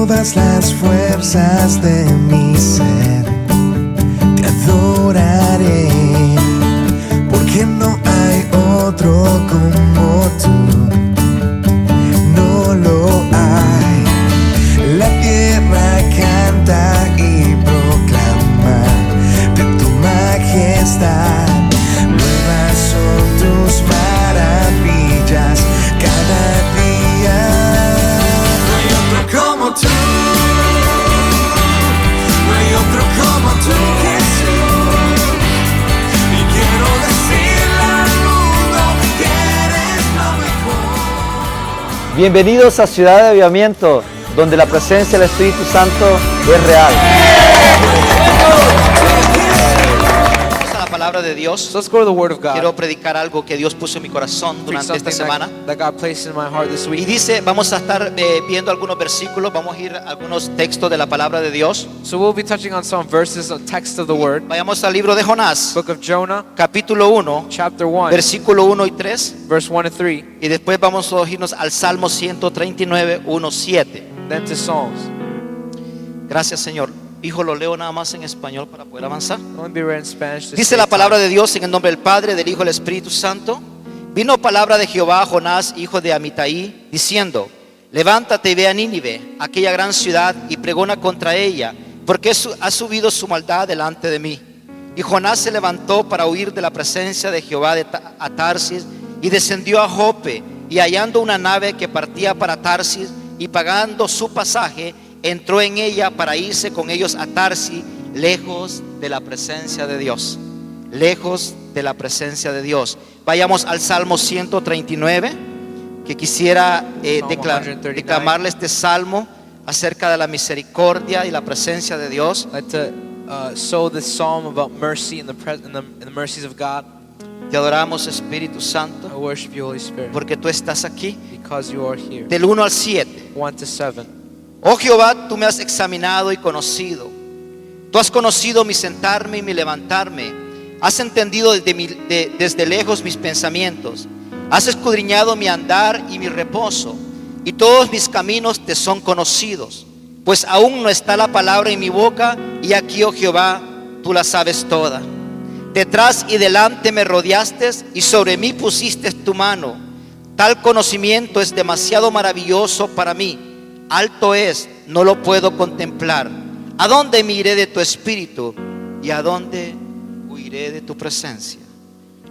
todas las fuerzas de mi ser te adoraré, porque no hay otro como tú, no lo hay. La tierra canta y proclama de tu majestad. Nuevas son tus maravillas cada día. No hay otro como tú, no hay otro como tú, Jesús. Y quiero decirle al mundo que eres lo mejor. Bienvenidos a Ciudad de Avivamiento, donde la presencia del Espíritu Santo es real. Vamos a la palabra de Dios. So let's go to the Word of God. Quiero predicar algo que Dios puso en mi corazón Preach durante esta something semana. that God placed in my heart this Y week. dice, vamos a estar viendo algunos versículos, vamos a ir a algunos textos de la palabra de Dios. So we'll be touching on some verses, on text of the Word. Vayamos al libro de Jonás, Book of Jonah, capítulo 1, chapter 1, versículo 1 y 3. verse 1 and 3, Y después vamos a irnos al Salmo 139, 1, 7. then to Psalms. Gracias, Señor. Hijo, lo leo nada más en español para poder avanzar. Only be read in Spanish. to Dice save la palabra time. de Dios en el nombre del Padre, del Hijo y del Espíritu Santo. Vino palabra de Jehová a Jonás, hijo de Amitai, diciendo: levántate y ve a Nínive, aquella gran ciudad, y pregona contra ella, porque ha subido su maldad delante de mí. Y Jonás se levantó para huir de la presencia de Jehová a Tarsis, y descendió a Jope, y hallando una nave que partía para Tarsis, y pagando su pasaje, entró en ella para irse con ellos a Tarsis, lejos de la presencia de Dios. Lejos de la presencia de Dios. Vayamos al Salmo 139, que quisiera declamarle este salmo acerca de la misericordia y la presencia de Dios. I'd like to sow this psalm about mercy and the mercies of God. Te adoramos, Espíritu I Santo, worship you, Holy Spirit, porque tú estás aquí. because you are here. Del 1 al 7. 1 to 7. Oh Jehová, tú me has examinado y conocido. Tú has conocido mi sentarme y mi levantarme. Has entendido desde lejos mis pensamientos. Has escudriñado mi andar y mi reposo. Y todos mis caminos te son conocidos. Pues aún no está la palabra en mi boca. Y aquí, oh Jehová, tú la sabes toda. Detrás y delante me rodeaste y sobre mí pusiste tu mano. Tal conocimiento es demasiado maravilloso para mí. Alto es, no lo puedo contemplar. ¿A dónde me iré de tu espíritu? ¿Y a dónde huiré de tu presencia?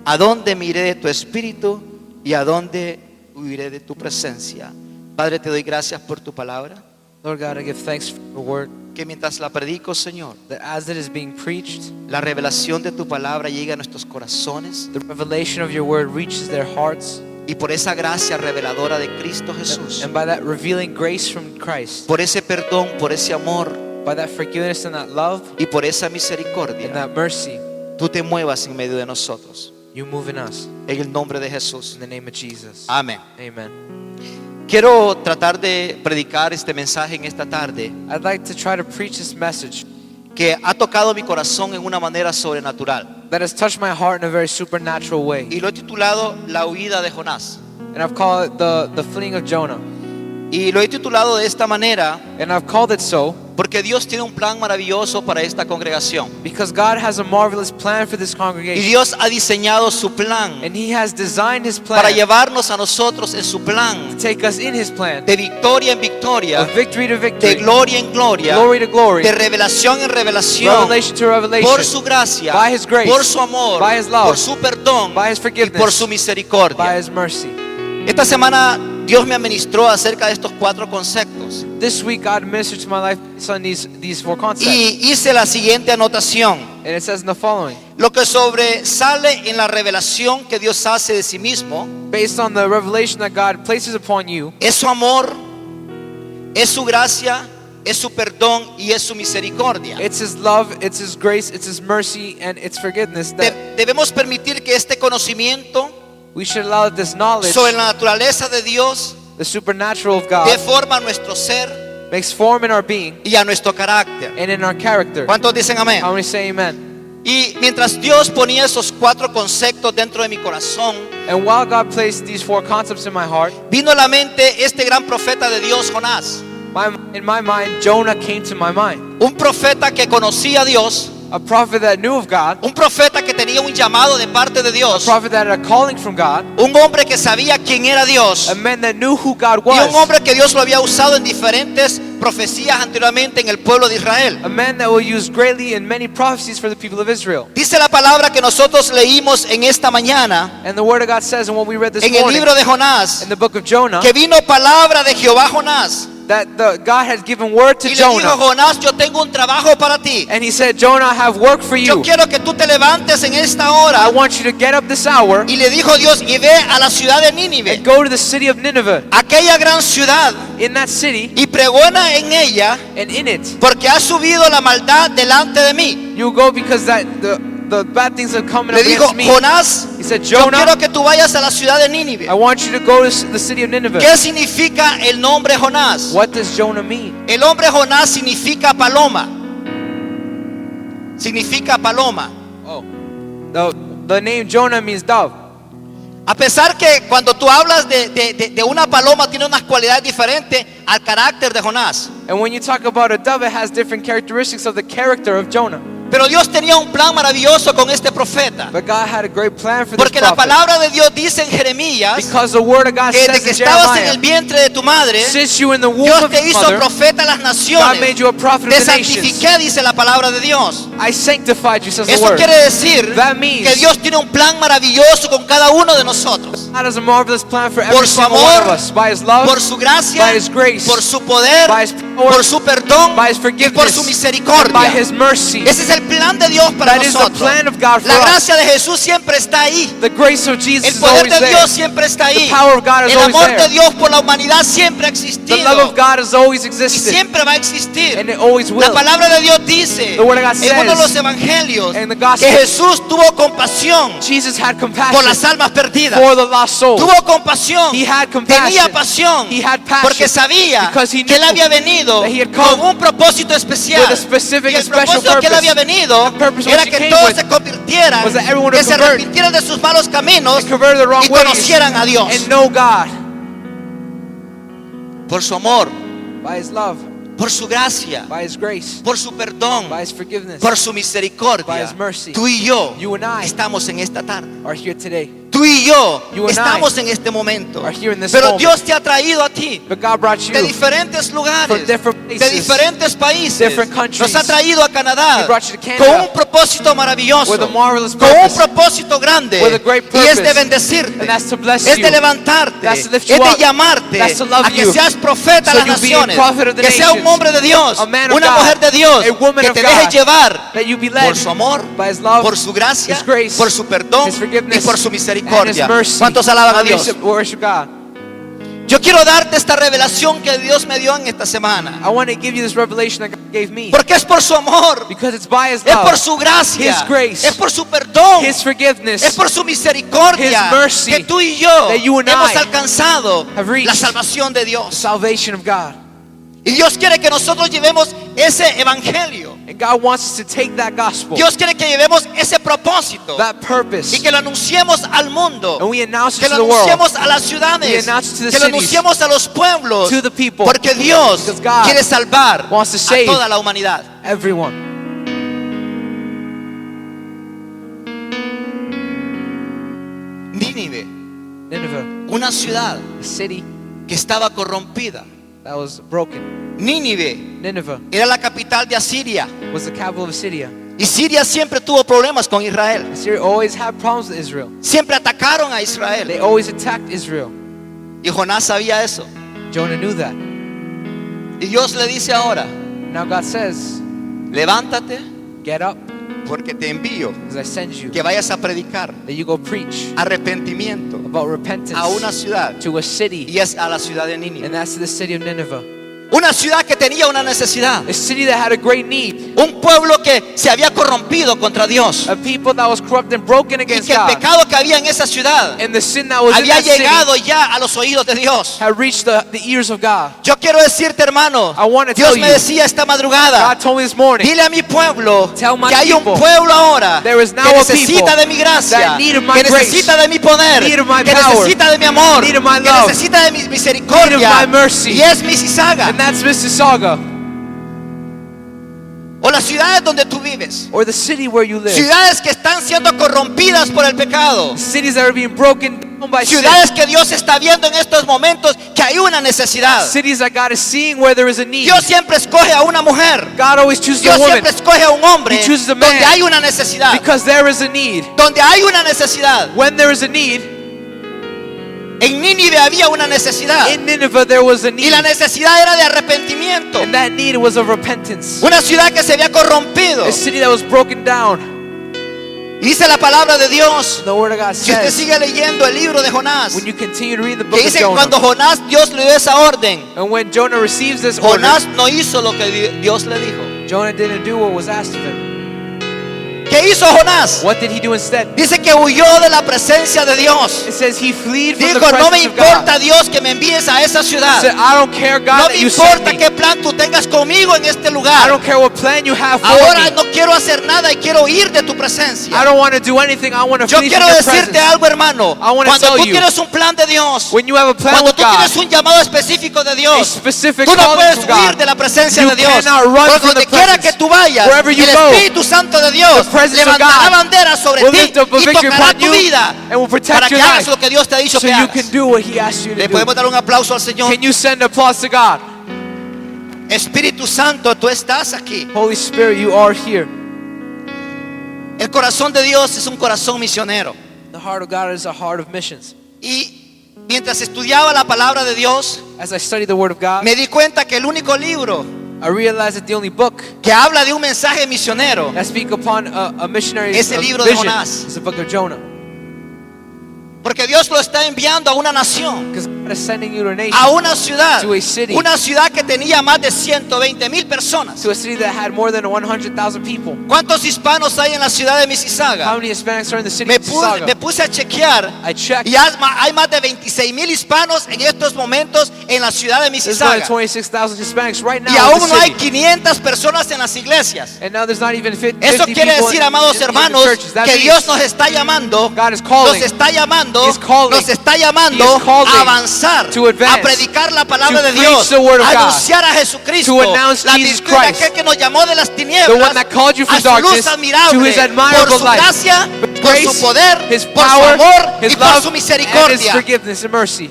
¿A dónde me iré de tu espíritu? ¿Y a dónde huiré de tu presencia? Padre, te doy gracias por tu palabra. Lord God, I give thanks for the word, Que mientras la predico, Señor, that as it is being preached, la revelación de tu palabra llega a nuestros corazones. the revelation of your word reaches their hearts. Y por esa gracia reveladora de Cristo Jesús, And by that revealing grace from Christ, por ese perdón, por ese amor by that forgiveness and that love y por esa and misericordia, that mercy, tú te muevas en medio de nosotros. you move in us. En el nombre de Jesús. In the name of Jesus. Amén. Amen. Quiero tratar de predicar este mensaje en esta tarde I'd like to try to preach this message que ha tocado mi corazón en una manera sobrenatural. that has touched my heart in a very supernatural way. Y lo he titulado La huida de Jonás. And I've called it the fleeing of Jonah. Y lo he titulado de esta manera And I've called it so porque Dios tiene un plan maravilloso para esta congregación. because God has a marvelous plan for this Y congregation. Dios ha diseñado su plan And He has designed His para plan llevarnos a nosotros en su plan to take us in His plan, de victoria en victoria, of victory to de victory, gloria en gloria, glory to glory, de revelación en revelación, revelation to revelation, por su gracia, by His grace, por su amor, by His love, por su perdón by His y forgiveness, por su misericordia. by His mercy. Esta semana Dios me administró acerca de estos 4 conceptos This week God ministered to my life on these 4 concepts. y hice la siguiente anotación. And it says in the following: Lo que sobresale en la revelación que Dios hace de sí mismo based on the revelation that God places upon you, es su amor, es su gracia, es su perdón y es su misericordia. it's His love, it's His grace, it's His mercy, and it's forgiveness. That Debemos permitir que este conocimiento we should allow this knowledge, sobre la naturaleza de Dios the supernatural of God, deforma nuestro ser makes form in our being y a nuestro carácter. and in our character. ¿Cuántos dicen amén? How many say amen? Y mientras Dios ponía esos 4 conceptos dentro de mi corazón, And while God placed these 4 concepts in my heart, vino a la mente este gran profeta de Dios, Jonás. In my mind, Jonah came to my mind. Un profeta que conocía a Dios, A prophet that knew of God, un profeta que tenía un llamado de parte de a Dios, prophet that had a calling from God, un hombre que sabía quién era Dios a man that knew who God y un was, hombre que Dios lo había usado en diferentes profecías anteriormente en el pueblo de Israel. a man that will use greatly in many prophecies for the people of Israel. Dice la palabra que nosotros leímos en esta mañana And the word of God says in what we read this en el morning libro de Jonás in the book of Jonah, que vino palabra de Jehová a Jonás that God had given word to y le dijo: Jonah. Jonás, yo tengo un trabajo para ti. And he said, Jonah, I have work for Yo you. quiero que tú te levantes en esta I hora. want you to get up this hour Y le dijo Dios: y ve a la ciudad de Nínive, and go to the city of Nineveh. aquella gran ciudad, In that city y pregona en ella, and in it, porque ha subido la maldad delante de mí. you go because that the bad things are coming Le dijo: against me. Jonás, He said, yo Jonah, quiero que tú vayas a la ciudad de Nínive. I want you to go to the city of Nineveh. ¿Qué significa el nombre Jonás? What does Jonah mean? El nombre Jonás significa paloma. Significa paloma. Oh, the name Jonah means dove. A pesar que cuando tú hablas de una paloma tiene unas cualidades diferentes al carácter de Jonás. And when you talk about a dove, it has different characteristics of the character of Jonah. Pero Dios tenía un plan maravilloso con este profeta. But God had a great plan for this Porque la prophet. palabra de Dios dice en Jeremías Because the word of God que desde says que in estabas en Jeremiah, el vientre de tu madre, since you in the womb Dios of te your hizo mother, profeta a las God naciones. made you a prophet Te of the nations. santifiqué, dice la palabra de Dios. I sanctified you, says the Eso word. quiere decir That means que Dios tiene un plan maravilloso con cada uno de nosotros. God has a marvelous plan for every Por su single one of amor, us. By His love, Por su gracia, by His grace, por su poder, by His power, por su perdón by His y por forgiveness, su and by misericordia. His mercy. Ese es el plan de Dios para That is the nosotros. plan of God for La us. gracia de Jesús siempre está ahí. The grace of Jesus El is poder always de there. Dios siempre está ahí. The power of God is El always amor there. de Dios por la humanidad siempre ha The existido love of God has always y existed, siempre va a existir. and it always La will. palabra de Dios dice The word of God en uno de los says evangelios in the que Gospels, Jesús tuvo compasión Jesus had por compassion las almas perdidas. for the lost soul. Tuvo compasión, He had compassion. tenía pasión, He had passion porque sabía because he que él knew había venido that he had con come un propósito especial. with a specific Y el and special propósito que él purpose. había venido The purpose era which he que came todos with se convirtieran, was that everyone que would se convert arrepintieran de sus malos caminos and convert the wrong y ways conocieran a Dios. and know God Por su amor, by His love, por su gracia, by His grace, por su perdón, by His forgiveness, por su by misericordia. His mercy. Tú y yo You and I estamos en esta tarde. are here today. Tú y yo You and estamos en este momento. are here in this Pero moment. Dios te ha traído a ti But God brought you de diferentes lugares, from different de places, diferentes países. different countries. Nos ha traído a Canadá He brought you to Canada con un propósito maravilloso, with a marvelous con un purpose, propósito grande, with a great y es de purpose. bendecirte, And that's to bless es you. de levantarte, That's to lift es you de up. llamarte That's to love a que you. seas profeta So a las you be a naciones, prophet of the que sea un nations, hombre de Dios, a man of una God, mujer de Dios, a woman que of te God, deje llevar that you be led por su amor, by His love, por su gracia, His grace, por su perdón His forgiveness, y por su and His misericordia. mercy. ¿Cuántos alaban a Dios? Worship God. Yo quiero darte esta revelación que Dios me dio en esta semana, I want to give you this revelation that God gave me porque es por su amor, because it's by His es love, por su gracia, His grace, es por su perdón, His forgiveness, es por su misericordia His mercy, que tú y yo that you and hemos I alcanzado have reached la salvación de the Dios. salvation of God. Y Dios quiere que nosotros llevemos ese evangelio. And God wants us to take that gospel, Dios quiere que llevemos ese propósito that purpose, y que lo anunciemos al mundo, and we announce it que to lo the world, anunciemos a las We ciudades, announce it to the que lo cities, anunciemos a los pueblos, to the people, porque Dios because God quiere salvar wants to a save toda la humanidad. everyone. Nínive, Nineveh, una ciudad a city que estaba corrompida. that was broken. Nínive Nineveh era la capital de Asiria, was the capital of Syria. y Siria siempre tuvo problemas con Israel. Syria always had problems with Israel. Siempre atacaron a They Israel, always attacked Israel. y Jonás sabía eso. Jonah knew that. Y Dios le dice ahora: Now God says, levántate, get up, porque te envío because I send you, que vayas a predicar that you go preach arrepentimiento about repentance a una ciudad, to a city, y es a la ciudad de Nínive. and that's to the city of Nineveh. Una ciudad que tenía una necesidad, A city that had a great need, un pueblo que se había corrompido contra Dios, a people that was corrupt and broken y against que el God, pecado que había en esa ciudad and the sin that was in había that city llegado ya a los oídos de Dios. had reached the ears of God. Yo quiero decirte, hermano, I want to Dios tell me you, decía esta madrugada: God told me this morning, dile a mi pueblo Tell my que hay un people, pueblo ahora there is now que a necesita people de mi gracia, that need of my que necesita grace, de mi poder, need of my que power, necesita de mi amor, need of my que love, necesita de mi need misericordia, of my mercy. y es Mississauga. And that's Mississauga, o las ciudades donde tú vives. or the city where you live. Ciudades que están siendo corrompidas por el pecado. Cities that are being broken down by sin. Ciudades que Dios está viendo en estos momentos que hay una necesidad. Cities that God is seeing where there is a need. Dios siempre escoge a una mujer. God always chooses Dios a woman siempre escoge a un hombre He chooses a man. donde hay una necesidad. because there is a need. Donde hay una necesidad. When there is a need, En Nínive había una necesidad. in Nineveh there was a Y need. la necesidad era de arrepentimiento. And that need was of repentance. Una ciudad que se había corrompido. A city that was broken down. Y dice la palabra de Dios. The word of God Si usted says, sigue leyendo el libro de Jonás, when you continue to read the book que of dice que Jonah, cuando Jonás Dios le dio esa orden, and when Jonah receives this order, Jonás no hizo lo que Dios le dijo. Jonah didn't do what was asked of him. ¿Qué hizo Jonás? What did he do instead? Dice que huyó de la presencia de Dios. It says he fled from the Dijo, no me presence of God. importa Dios que me envíes a esa He ciudad. said, I don't care, God, No that me you sent importa me. qué plan tú tengas conmigo en este I lugar. don't care what plan you have for Ahora me. no quiero hacer nada y quiero ir de tu presencia. I don't want to do anything. I want to Yo flee quiero from your decirte presence. algo, hermano. I wanna Cuando tell tú you, tienes un plan de Dios, When you have a plan cuando with tú tienes God, un llamado específico de a Dios, specific tú no calling puedes from God, huir de la presencia you de Dios. cannot run Porque from donde the quiera presence. que tú vayas, Wherever you el go, Espíritu Santo de Dios the presence of levantará God bandera sobre will ti lift up a y victory tocará upon tu you vida and will protect para que your hagas life lo que Dios te ha dicho so que you hagas. can do what He asked you to Le do. podemos dar un aplauso al Señor. Can you send applause to God? Espíritu Santo, tú estás aquí. Holy Spirit, you are here. El corazón de Dios es un corazón misionero. The heart of God is a heart of missions. Y mientras estudiaba la palabra de Dios, As I study the Word of God, me di cuenta que el único libro I realized that the only book que habla de un mensaje misionero that speak upon a missionary Es el libro de vision Jonás. is the book of Jonah. Porque Dios lo está enviando a una nación, Because God is sending you to a nation, a una ciudad, To a city. una ciudad que tenía más de 120,000 personas. to a city that had more than 100,000 people. ¿Cuántos hispanos hay en la ciudad de How Mississauga? many Hispanics are in the city Me of Mississauga? puse a chequear I checked. y hay más de 26,000 hispanos en estos momentos en la ciudad de There's more than Mississauga. 26,000 Hispanics right now Y in aún the no hay city. 500 personas en las iglesias. And now there's not even 50 Eso quiere people decir, in amados the hermanos, churches. That que means Dios nos está llamando, God is calling. nos está llamando, He is calling. nos está llamando He is calling a avanzar, to advance, a predicar la palabra to de preach Dios, the word of a God, anunciar a Jesucristo, to announce la Jesus virtud de Christ, aquel que nos llamó de las the tinieblas one that called you from a su luz darkness admirable, to His por admirable su light, gracia, With por grace, su poder, His por su power, amor His y por love, su and His misericordia. forgiveness and mercy.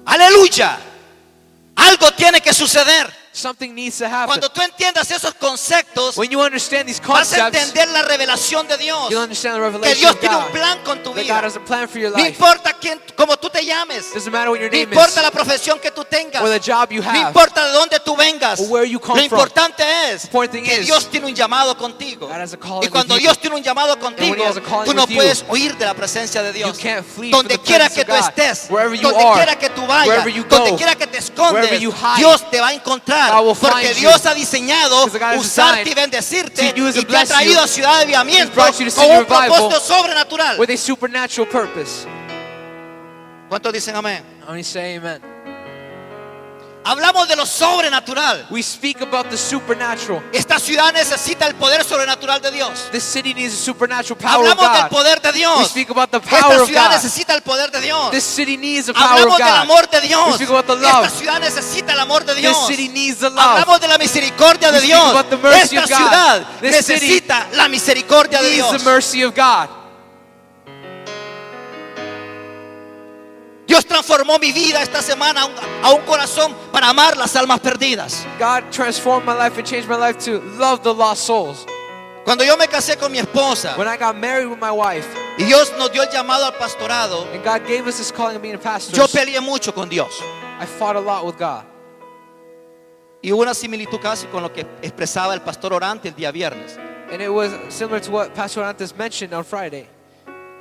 Aleluya. Algo tiene que suceder. Something needs to happen. Cuando tú entiendas esos conceptos, When you understand these vas a concepts, entender la revelación de Dios. you'll understand the Que revelation Dios of tiene un God. plan con tu That vida. God has a plan for your No life. importa cómo tú te llames. Doesn't matter what your No name importa is la profesión que tú tengas. or the job you No have. importa de dónde tú vengas. or where you come Lo from. importante es important thing que is Dios tiene un llamado contigo. God has a calling Y cuando with you. Dios tiene un llamado when contigo, He has a calling tú no with you, puedes huir de la presencia de Dios. You can't flee from Donde the quiera presence que of tú God. estés, Wherever you donde are, quiera que tú vayas, wherever you donde go, quiera que te escondes, wherever you hide, Dios te va a encontrar. God will Porque find Dios you. ha diseñado Because God has usarte y designed bendecirte to use y and te ha bless traído you. a Ciudad de Avivamiento He's brought you to con City un Revival propósito sobrenatural. with a supernatural purpose. ¿Cuántos dicen amén? How many say amen? Hablamos de lo sobrenatural. We speak about the supernatural. Esta ciudad necesita el poder sobrenatural de Dios. This city needs a supernatural power of Hablamos del God. poder de We Dios. speak about the power Esta of ciudad God. necesita el poder de Dios. This city needs the power of Hablamos del God. amor de We Dios. speak about the Esta love. ciudad necesita el amor de This Dios. city needs the love. Hablamos de la misericordia de We speak Dios. about the mercy Esta of God. ciudad This city necesita la misericordia de Needs Dios. the mercy of God. Dios transformó mi vida esta semana a un corazón para amar las almas perdidas. God transformed my life and changed my life to love the lost souls. Cuando yo me casé con mi esposa When I got married with my wife y Dios nos dio el llamado al pastorado, and God gave us this calling of being pastors, yo peleé mucho con Dios. I fought a lot with God. Y hubo una similitud casi con lo que expresaba el pastor Orante el día viernes. And it was similar to what Pastor Antes mentioned on Friday.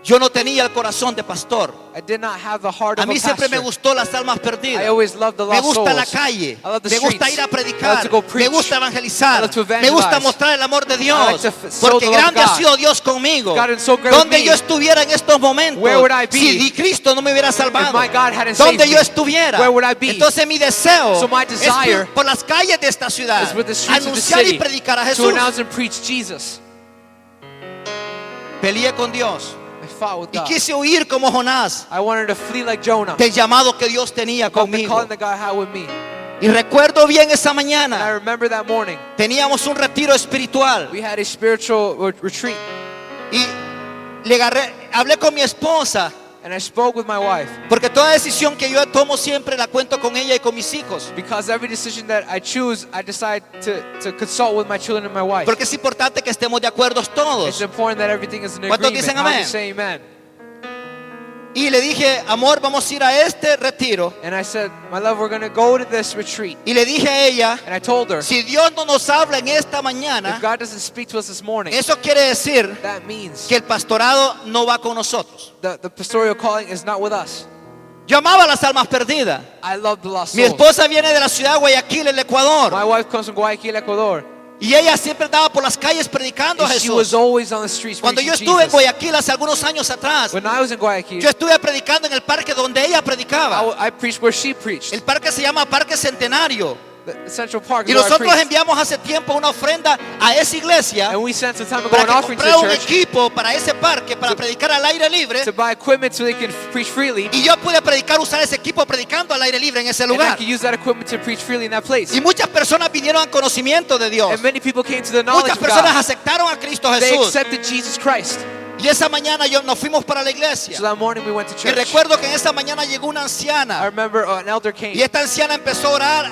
Yo no tenía el corazón de pastor. I did not have the heart A of a mí siempre me pastor. gustó las almas perdidas. I always loved the Me lost gusta la souls. calle. I love the Me gusta streets. ir a I love predicar. to go Me preach. gusta I evangelizar. love to Me evangelize. gusta mostrar el amor de I Dios. like to show Porque the love of grande ha God. sido Dios conmigo. God is so great with Donde me. yo estuviera en estos momentos, Where would I be? si ni Cristo no me hubiera If salvado, my God hadn't saved donde me, yo estuviera, where would I be? entonces mi deseo So my es desire por las calles de esta ciudad is with the streets of the anunciar y city predicar a to Jesús. announce and preach Jesus. Peleé con Dios I fought with y God. quise huir como Jonás I wanted to flee like Jonah. del llamado que Dios tenía Of the conmigo. calling that God had with me. Y recuerdo bien esa And I mañana, remember that morning, teníamos un retiro espiritual we had a spiritual retreat. y hablé con mi esposa, And I spoke with my wife. porque toda decisión que yo tomo siempre la cuento con ella y con mis hijos. Because every decision that I choose, I decide to consult with my children and my wife. Porque es importante que estemos de acuerdo It's todos. important that everything is in ¿Cuántos agreement. dicen How do you amén? say amen? Y le dije, amor, vamos a ir a este retiro. And I said, my love, we're going to go to this retreat. Y le dije a ella, And I told her, si Dios no nos habla en esta if mañana, God doesn't speak to us this morning, eso quiere decir that means que el pastorado no va con nosotros. the pastoral calling is not with us. Yo amaba las almas perdidas. I love the lost Mi souls. esposa viene de la ciudad de Guayaquil, el My Ecuador. wife comes from Guayaquil, Ecuador. Y ella siempre andaba por las calles predicando a And she was Jesús. always on the streets Cuando yo preaching estuve en Jesus. Guayaquil hace algunos años atrás, When I was in Guayaquil, yo estuve predicando en el parque donde ella predicaba. I preached where she preached. El parque se llama Parque Centenario. The Central Park Y is where I nosotros preached. enviamos hace tiempo una ofrenda a esa iglesia And we sent some time ago para an que offering to comprara un the church equipo para ese parque, para predicar al aire libre. to buy equipment so they can preach freely. Y yo pude predicar, usar ese equipo predicando al aire libre en ese And I lugar. could use that equipment to preach freely in that place. Y muchas personas vinieron al conocimiento de Dios. And many people came to the knowledge Muchas of personas God. aceptaron a Cristo They Jesús. accepted Jesus Christ. Y esa mañana nos fuimos para la So iglesia. that morning we went to Y church. recuerdo que en esa mañana llegó una I anciana. remember an elder came Y esta anciana empezó a orar,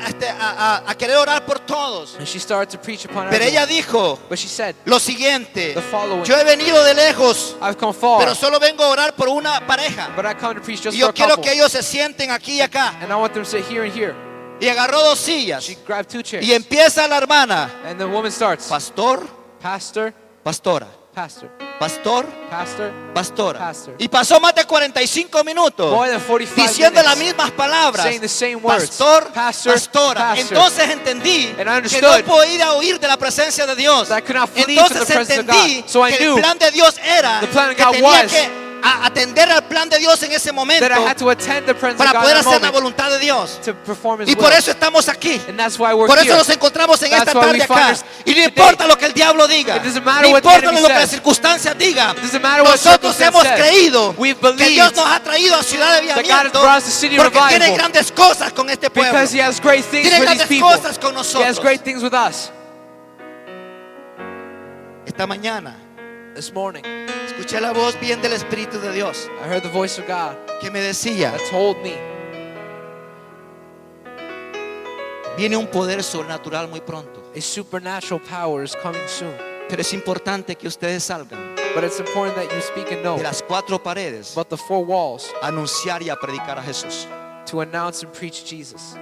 a querer orar por todos. and she started to preach upon Pero everyone. ella dijo But she said, lo siguiente: The following. yo he venido de lejos, I've come far, pero solo vengo a orar por una pareja. but I come to preach just Y for yo a quiero couple. que ellos se sienten aquí y acá. And I want them to sit here and here. Y agarró dos sillas. She grabbed two chairs. Y empieza la hermana: And the woman starts, pastor, Pastor, pastora, Pastor, pastor, Pastor, pastora. Pastor. Y pasó más de 45 minutos more than 45 diciendo las minutes. mismas palabras: saying the same words. pastor, Pastor, pastora. pastor. Entonces entendí And I que no understood podía huir de la presencia de Dios. that I could not flee Entonces from the presence of entendí God. So I que knew el plan de Dios era the plan of que God tenía was que atender al plan de Dios en ese momento that I had to attend the presence para of God poder in that hacer la moment voluntad de Dios. to perform His Y will. por eso estamos aquí. And that's why we're Por eso here. nos encontramos en That's esta why tarde we find acá. us Y no today. importa lo que el diablo diga. It doesn't matter No what the importa enemy lo que las says. circunstancias digan. It doesn't matter what Nosotros circumstance hemos says. creído We've que believed Dios nos ha traído a Ciudad de that God has Avivamiento brought us to City porque tiene Revival grandes cosas con este pueblo. because He has great things Tiene for these grandes people. cosas con He has nosotros. great things with us. Esta mañana This morning, escuché la voz bien del Espíritu de Dios I heard the voice of God que me decía: that told me viene un poder sobrenatural muy pronto. a supernatural power is coming soon. Pero es importante que ustedes salgan But it's important that you speak and know de las cuatro paredes about the four walls a anunciar y a predicar a Jesús. to announce and preach Jesus.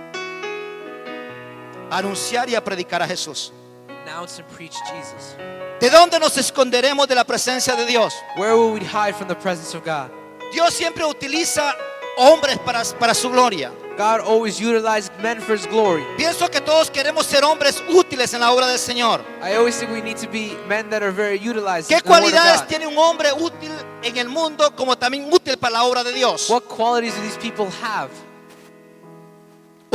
A anunciar y a predicar a Jesús. Announce and preach Jesus. ¿De dónde nos esconderemos de la presencia de Dios? Where will we hide from the presence of God? Dios siempre utiliza hombres para su gloria. God always utilizes men for His glory. Pienso que todos queremos ser hombres útiles en la obra del Señor. I always think we need to be men that are very utilized ¿Qué in the Word of cualidades God. tiene un hombre útil en el mundo como también útil para la obra de Dios? What qualities do these people have?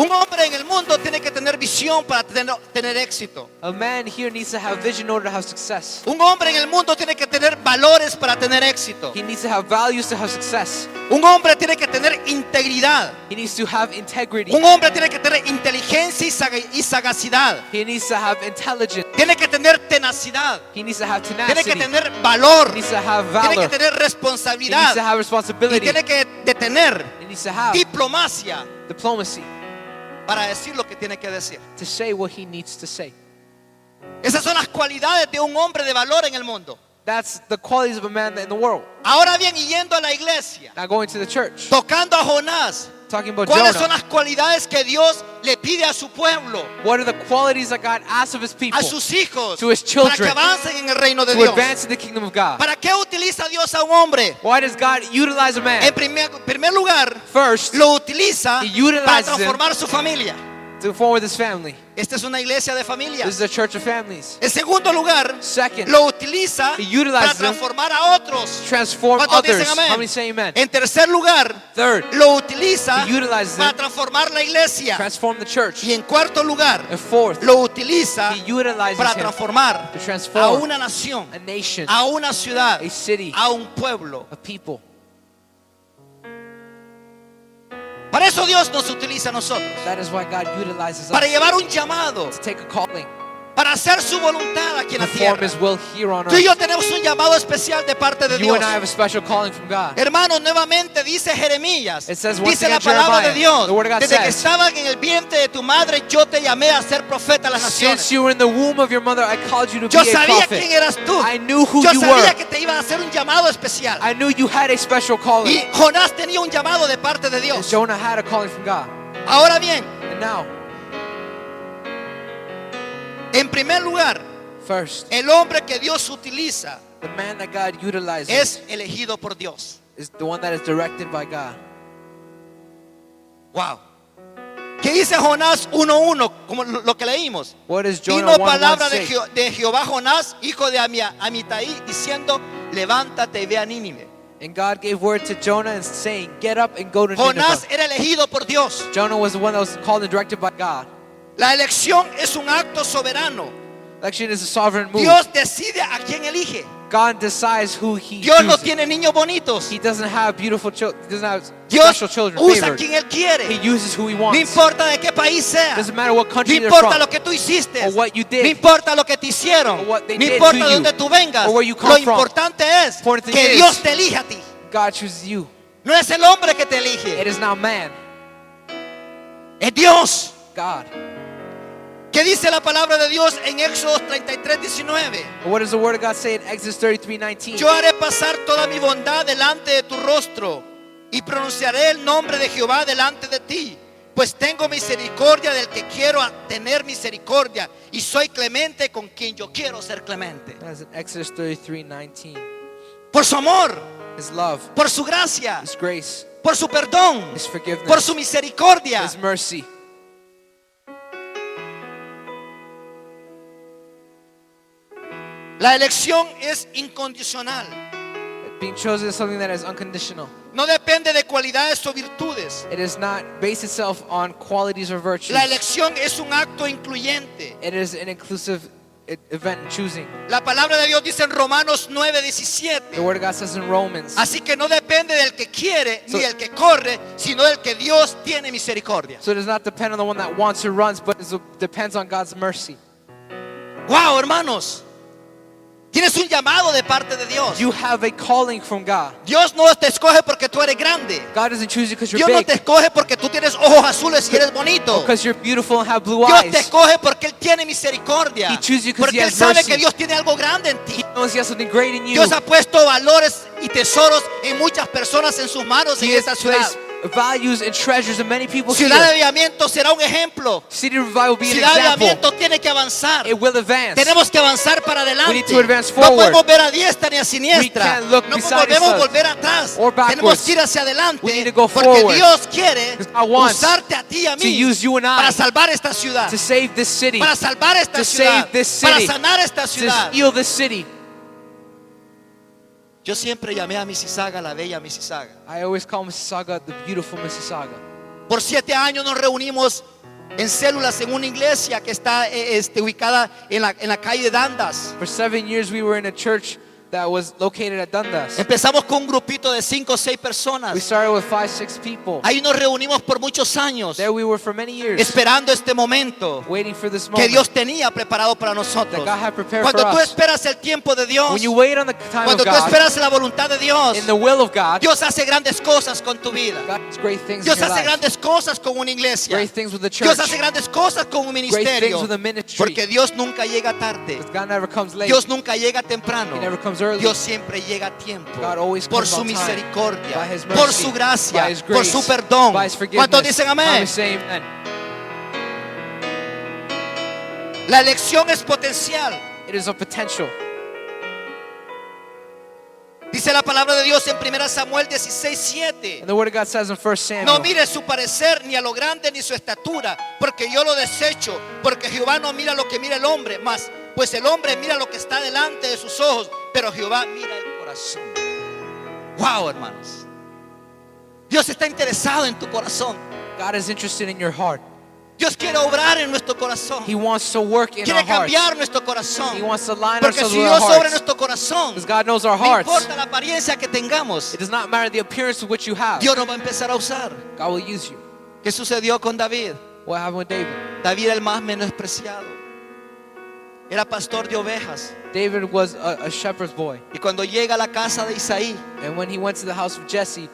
Un hombre en el mundo tiene que tener visión para tener éxito. A man here needs to have vision in order to have success. Un hombre en el mundo tiene que tener valores para tener éxito. He needs to have values to have success. Un hombre tiene que tener integridad. He needs to have integrity. Un hombre tiene que tener inteligencia y sagacidad. He needs to have intelligence. Tiene que tener tenacidad. He needs to have Tiene que tenacity. tener valor. He needs to have Tiene que valor. tener He needs to responsabilidad. have Y responsibility. tiene que tener He needs to have diplomacia diplomacy para decir lo que tiene que decir. to say what he needs to say. Esas son las cualidades de un hombre de valor en el mundo. That's the qualities of a man in the world. Ahora bien, y yendo a la iglesia, Now going to the church, tocando a Jonás, talking about ¿cuáles son Jonah. las cualidades que Dios le pide a su pueblo, What are the qualities that God asks of His people a sus hijos, to his para que children, avancen en el reino de to Dios? advance in the kingdom of God? ¿Para qué utiliza Dios a un hombre? Why does God utilize a man? En primer lugar, First, lo utiliza He utilizes para him. transformar su familia. to form with his family. Esta es una iglesia de This familias. is a church of families. En segundo lugar, Second, lo utiliza He utilizes para them. transformar a otros. Transform ¿Cuántos others. dicen amén? How many say amen? En tercer lugar, Third, lo utiliza He utilizes para them. transformar la iglesia. Transform the church. Y en cuarto lugar, And fourth, lo utiliza He utilizes para him transformar to a transform una nación, a nation, a una ciudad, a city, a un pueblo. a people. Para eso eso Dios nos utiliza a nosotros. That is why God utilizes Para us llevar un llamado, to take a calling, para hacer su voluntad aquí en la perform tierra. His will here on Tú y yo earth. tenemos un llamado especial de parte de You Dios. and I have a special calling from God. Hermanos, nuevamente dice Jeremías, It says once dice la again, palabra de Jeremiah, Dios, the word of God desde que says, estabas en el vientre de tu madre, yo te llamé a ser profeta a las Since naciones. you were in the womb of your mother, I called you to Yo be a sabía prophet. quién eras tú. I knew who Yo you sabía were. que te iba a hacer un llamado especial. I knew you had a special calling. Y Jonás tenía un llamado de parte de And Dios. Jonah had a calling from God. Ahora bien, And now, en primer lugar, first, el hombre que Dios utiliza the man that God utilizes es elegido por Dios. is the one that is directed by God. Wow. ¿Qué dice Jonás 1:1? Como lo que leímos. What is Jonah Vino 1:1 palabra say? de Jehová a Jonás, hijo de Amitai, diciendo, levántate y ve a Nínive. And God gave word to Jonah and saying, get up and go to Jonás Nineveh. era elegido por Dios. Jonah was the one that was called and directed by God. La elección es un acto soberano. Election is a sovereign move. Dios decide a quién elige. God decides who He Dios no chooses. tiene niños bonitos. He doesn't have beautiful children. He doesn't have Dios special children. usa a Favored. quien Él quiere. He uses who He No wants. importa de qué país sea. Doesn't matter what No country they're importa from. lo que tú hiciste. Or what you did. No importa lo que te hicieron. Or what they No did importa to de you. dónde tú vengas. Or where you come Lo from. importante es Important thing que is- Dios te elija a ti. God chooses you. No es el hombre que te It elige. is not man. Es Dios. God. ¿Qué dice la palabra de Dios en Éxodo 33:19? But what does the word of God say in Exodus 33:19? Yo haré pasar toda mi bondad delante de tu rostro y pronunciaré el nombre de Jehová delante de ti, pues tengo misericordia del que quiero tener misericordia y soy clemente con quien yo quiero ser clemente. That's in Exodus 33:19. Por su amor, His love, por su gracia, His grace, por su perdón, His forgiveness, por su misericordia. His mercy. La elección es incondicional. Being chosen is something that is unconditional. No depende de cualidades o virtudes. It is not based itself on qualities or virtues. La elección es un acto incluyente. It is an inclusive event in choosing. La palabra de Dios dice en Romanos The 9:17. word of God says in Romans, Así que no depende del que quiere So- ni del que corre, sino del que Dios tiene misericordia. so it does not depend on the one that wants or runs, but it depends on God's mercy. Wow, hermanos. Tienes un llamado de parte de Dios. You have a calling from God. Dios no te escoge porque tú eres grande. God doesn't choose you because you're Dios no big, te escoge porque tú tienes ojos azules y eres bonito. because you're beautiful and have blue Dios te eyes. escoge porque Él tiene misericordia. He chooses you 'cause Porque he Él has sabe mercy. que Dios tiene algo grande en ti. He knows He has something great in you. Dios ha puesto valores y tesoros en muchas personas en sus manos en He has esta ciudad. placed values and treasures in many people Ciudad de here. Avivamiento será un ejemplo. City Revival will be an Ciudad de example. Avivamiento tiene que avanzar. It will advance. Tenemos que avanzar para adelante. We need to advance No forward. podemos ver a diestra ni a We siniestra. can't look No beside podemos us volver atrás. or backwards. Tenemos que ir hacia adelante. We need to go Porque forward. Dios quiere Because God wants usarte a ti y a to mí use you and I para salvar esta ciudad. to save this city, Para salvar esta to ciudad. save this Para city, sanar esta to ciudad. heal this city. Yo siempre llamé a Mississauga la bella Mississauga. I always call Mississauga the beautiful Mississauga. Por 7 años nos reunimos en células en una iglesia que está ubicada en la calle de Dandas. For 7 years we were in a church that was located at Dundas. Empezamos con un grupito de 5 o 6 We personas. started with 5-6 people. Ahí nos reunimos por muchos años, There we were for many years, esperando este momento waiting for this que moment Dios tenía preparado para nosotros. that God had prepared Cuando for tú us. esperas el tiempo de Dios, When you wait on the time cuando of tú God, esperas la voluntad de Dios, in the will of God, Dios hace grandes cosas con tu vida. God does great things in Dios your hace life. grandes cosas con una iglesia. Great things with the Dios church. hace grandes cosas con un Great ministerio. things with the ministry. Porque Dios nunca llega tarde. Because God never comes late. Dios nunca llega temprano. He never comes early. Dios siempre llega a tiempo. God always Por comes su on time. misericordia, By His por mercy, su gracia, by His por grace, su perdón. by His forgiveness. ¿Cuántos dicen How amén? many say amen? La elección es potencial. It is a potential. Dice la palabra de Dios en 1 Samuel 16:7. And the word of God says in 1 Samuel, No mire su parecer ni a lo grande ni su estatura, porque yo lo desecho, porque Jehová no mira lo que mira el hombre, más pues el hombre mira lo que está delante de sus ojos, pero Jehová mira el corazón. Wow, hermanos. Dios está interesado en tu corazón. God is interested in your heart. Dios quiere obrar en nuestro corazón. He wants to work in Quiere our hearts. cambiar nuestro corazón. He wants to line Porque ourselves si with our Dios obra en hearts. nuestro corazón, Because God knows our no hearts. importa la apariencia que tengamos, It does not matter the appearance of which you have. Dios nos va a empezar a usar. God will use you. ¿Qué sucedió con David? What happened with David? David era el más menospreciado. Era pastor de ovejas. David was a shepherd's boy. Y cuando llega a la casa de Isaí, And when he went to the house of Jesse,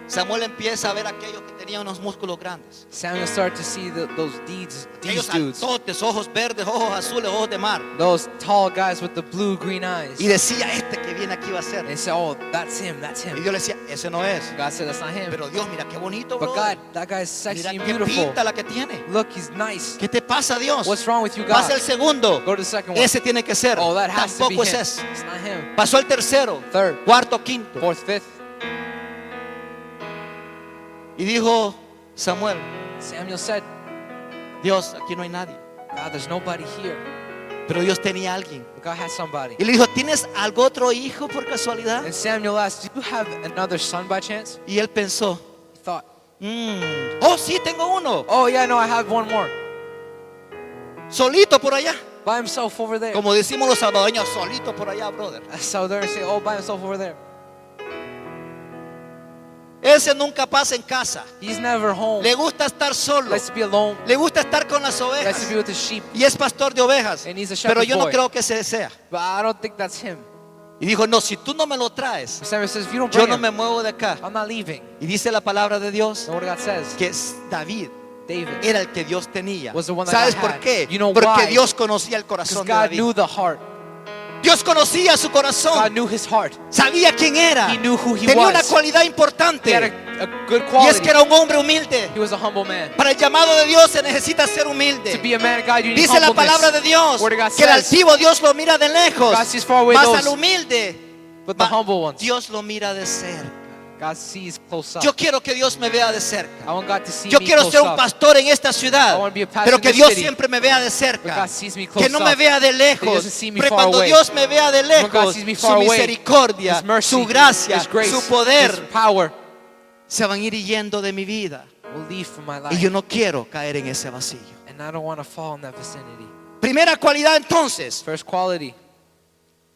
Samuel empieza a ver a aquellos que tenían unos músculos grandes. Samuel started to see those these Aquellos dudes. altotes, ojos verdes, ojos azules, ojos de mar. Those tall guys with the blue, green eyes. Y decía, este que viene aquí va a ser. And they said, oh, that's him, that's Y him. Dios le decía, ese no es. God said, that's not him. Pero Dios, mira qué bonito, But brother. God, that guy's sexy Mira and qué beautiful. pinta la que tiene. Look, he's nice. ¿Qué te pasa, Dios? What's wrong with you, Pasa God? el segundo. Go to the second one. Ese tiene que ser. Oh, that has to be Tampoco him. es ese. It's not him. Pasó el tercero, Third. cuarto, quinto. Fourth, fifth. Y dijo Samuel, Samuel said, Dios, aquí no hay nadie. God, there's nobody here. Pero Dios tenía a alguien. But God has somebody. Y le dijo, ¿tienes algún otro hijo por casualidad? And Samuel asked, do you have another son by chance? Y él pensó, He thought, oh sí, tengo uno. oh yeah, no, I have one more. Solito por allá. By himself over there. Como decimos los salvadoreños, solito por allá, brother. So they're saying, oh, by himself over there. Ese nunca pasa en casa. He's never home. Le gusta estar solo. Likes to be alone. Le gusta estar con las Likes to ovejas. be with his sheep. Y es pastor de ovejas. And he's a Pero shepherd's yo no boy. creo que ese sea. But I don't think that's him. Y dijo, no, si tú no me lo traes, Samuel says, if you don't yo bring no him, me muevo de acá. I'm not leaving. Y dice la palabra de Dios Know what God says? que David David. era el que Dios tenía. Was the one that ¿Sabes God por had. qué? You know Porque why? Dios conocía el Because corazón de God David. knew the heart. Dios conocía su God corazón. knew his heart. Sabía quién era. He knew who he Tenía was. una cualidad He had importante. a good Y es quality. que era un hombre humilde. He was a humble man. Para el llamado de Dios se necesita ser To humilde. be a man of God, you need Dice la humbleness. palabra de Dios Word of God que el says, altivo Dios lo mira de lejos. God sees far away Mas those, al humilde but the humble ones, Dios lo mira de cerca. God sees close up. Yo quiero que Dios me vea de cerca. I want God to see Yo me quiero close ser un up. pastor en esta I ciudad, want to be a pastor pero in que this Dios city. siempre me vea de But cerca. God sees me close Que no me up. vea de He lejos. doesn't see me Pero far cuando away. Dios me vea de When God lejos, sees me su far away, misericordia, His mercy, su gracia, His grace, su poder His power se van a ir yendo de mi vida. will leave from my Y life. yo no quiero caer en ese vacío. And I don't want to fall in that vicinity. Primera cualidad entonces, First quality,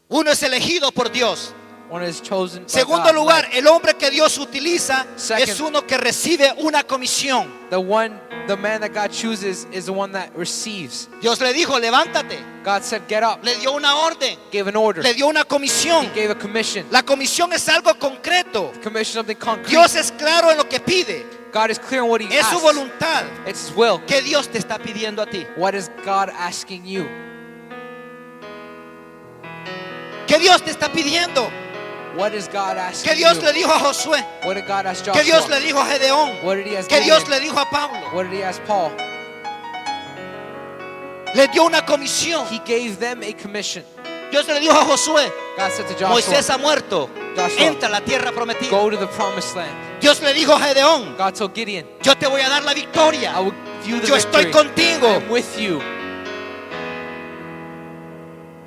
uno es elegido por Dios. one is chosen by Segundo God. lugar, el hombre que Dios utiliza Second. es uno que recibe una comisión. The man that God chooses is the one that receives. Dios le dijo, levántate. God said, get up. Le dio una orden, Gave an order. le dio una comisión. He gave a commission. La comisión es algo concreto. Commission something concrete. Dios es claro en lo que pide. God is clear on what He Es su asks. voluntad. It's His will. ¿Qué Dios te está pidiendo a ti? What is God asking you? ¿Qué Dios te está pidiendo? What is God asking ¿Qué Dios you? le dijo a Josué? What did God ask ¿Qué Dios Joshua? le dijo a Gedeón? What did He ask ¿Qué Dios Gideon? le dijo a Pablo? What did He ask Paul? Le dio una comisión. He gave them a commission. Dios le dijo a Josué, God said to Joshua, Moisés ha muerto, Joshua, entra a la tierra prometida. go to the promised land. Dios le dijo a Gedeón, God told Gideon, yo te voy a dar la victoria. I will give you the Yo estoy victory. contigo. I'm with you.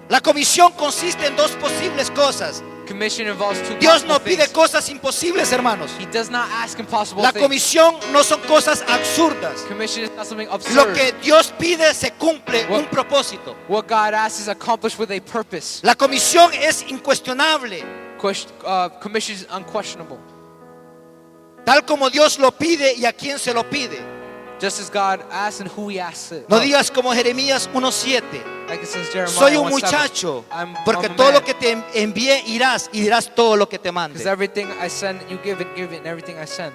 La comisión consiste en dos posibles cosas. Commission involves two Dios possible no pide things. cosas imposibles, hermanos. He does not ask impossible La things. comisión no son cosas absurdas. Commission is not something Lo absurd. que Dios pide se cumple What- un propósito. What God asks is accomplished with a purpose. La comisión es incuestionable. Commission is unquestionable. Tal como Dios lo pide y a quién se lo pide. Just as God asks and who He asks it. No digas como Jeremías 1:7. Like it says Jeremiah Soy un 1:7, muchacho, I'm porque a todo man. lo que te envíe irás y dirás todo lo que te Because mande. everything I send, you give it, and everything I send.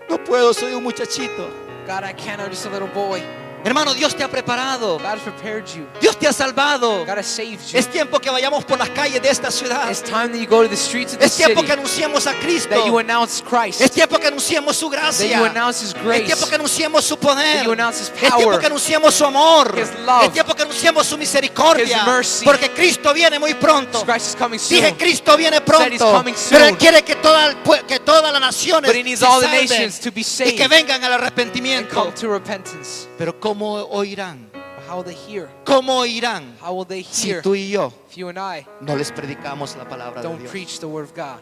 No puedo, soy un muchachito. God, I can't, I'm just a little boy. Hermano, Dios te ha preparado. God has prepared you. Dios te ha salvado. God has saved you. Es tiempo que vayamos por las calles de esta ciudad. It's time that you go to the streets of the Es tiempo city, que anunciemos a Cristo. that you announce Christ, Es tiempo que anunciemos su that gracia. you announce His Es grace, tiempo que anunciemos su poder. that you announce His Es tiempo power, que anunciemos su amor. His love, Es tiempo que anunciemos su misericordia. His mercy. Porque Cristo viene muy pronto. Christ is coming soon. Dije, Cristo viene Said he's pronto. coming soon. Pero Él quiere que todas las naciones But He needs se all the salven nations to be y saved que vengan al and arrepentimiento. come to repentance. Pero ¿cómo oirán? How will they hear? ¿Cómo oirán How will they si hear tú y yo if you and I no les predicamos la palabra de don't Dios? preach the word of God?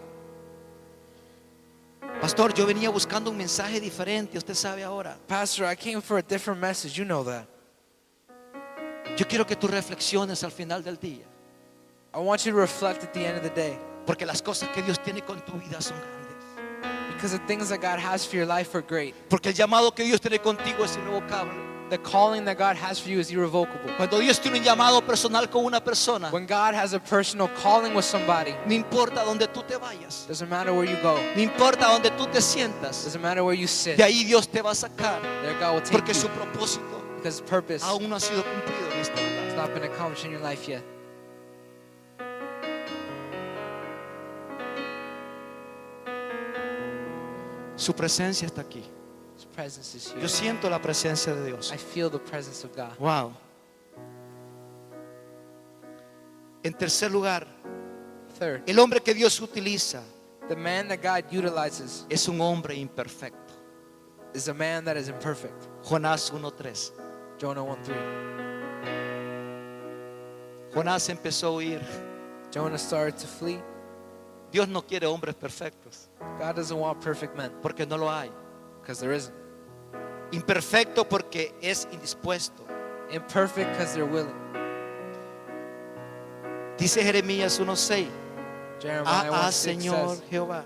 Pastor, yo venía buscando un mensaje diferente, usted sabe ahora. Pastor, I came for a different message. You know that. Yo quiero que tú reflexiones al final del día, I want you to reflect at the end of the day, porque las cosas que Dios tiene con tu vida son grandes. Because the things that God has for your life are great. Porque el llamado que Dios tiene contigo es irrevocable. The calling that God has for you is irrevocable. Cuando Dios tiene un llamado personal con una persona, When God has a personal calling with somebody, no importa donde tú te vayas, doesn't matter where you go, no importa donde tú te sientas, doesn't matter where you sit, de ahí Dios te va a sacar, there God will take porque you, su propósito because purpose aún no ha sido cumplido en esta has vida. not been accomplished in your life yet. Su presencia está aquí. His presence is Yo here. siento la presencia de Dios. I feel the presence of God. Wow. En tercer lugar, Third, el hombre que Dios utiliza the man that God utilizes es un hombre imperfecto. is a man that is imperfect. Jonás 1:3. Jonah 1:3. Jonás empezó a huir. Jonah started to flee. Dios no quiere hombres perfectos, God doesn't want perfect men, porque no lo hay. because there isn't. Imperfecto porque es indispuesto. Imperfect because they're willing. Dice Jeremías 1:6. Jeremiah 1:6 Señor says, Jehová,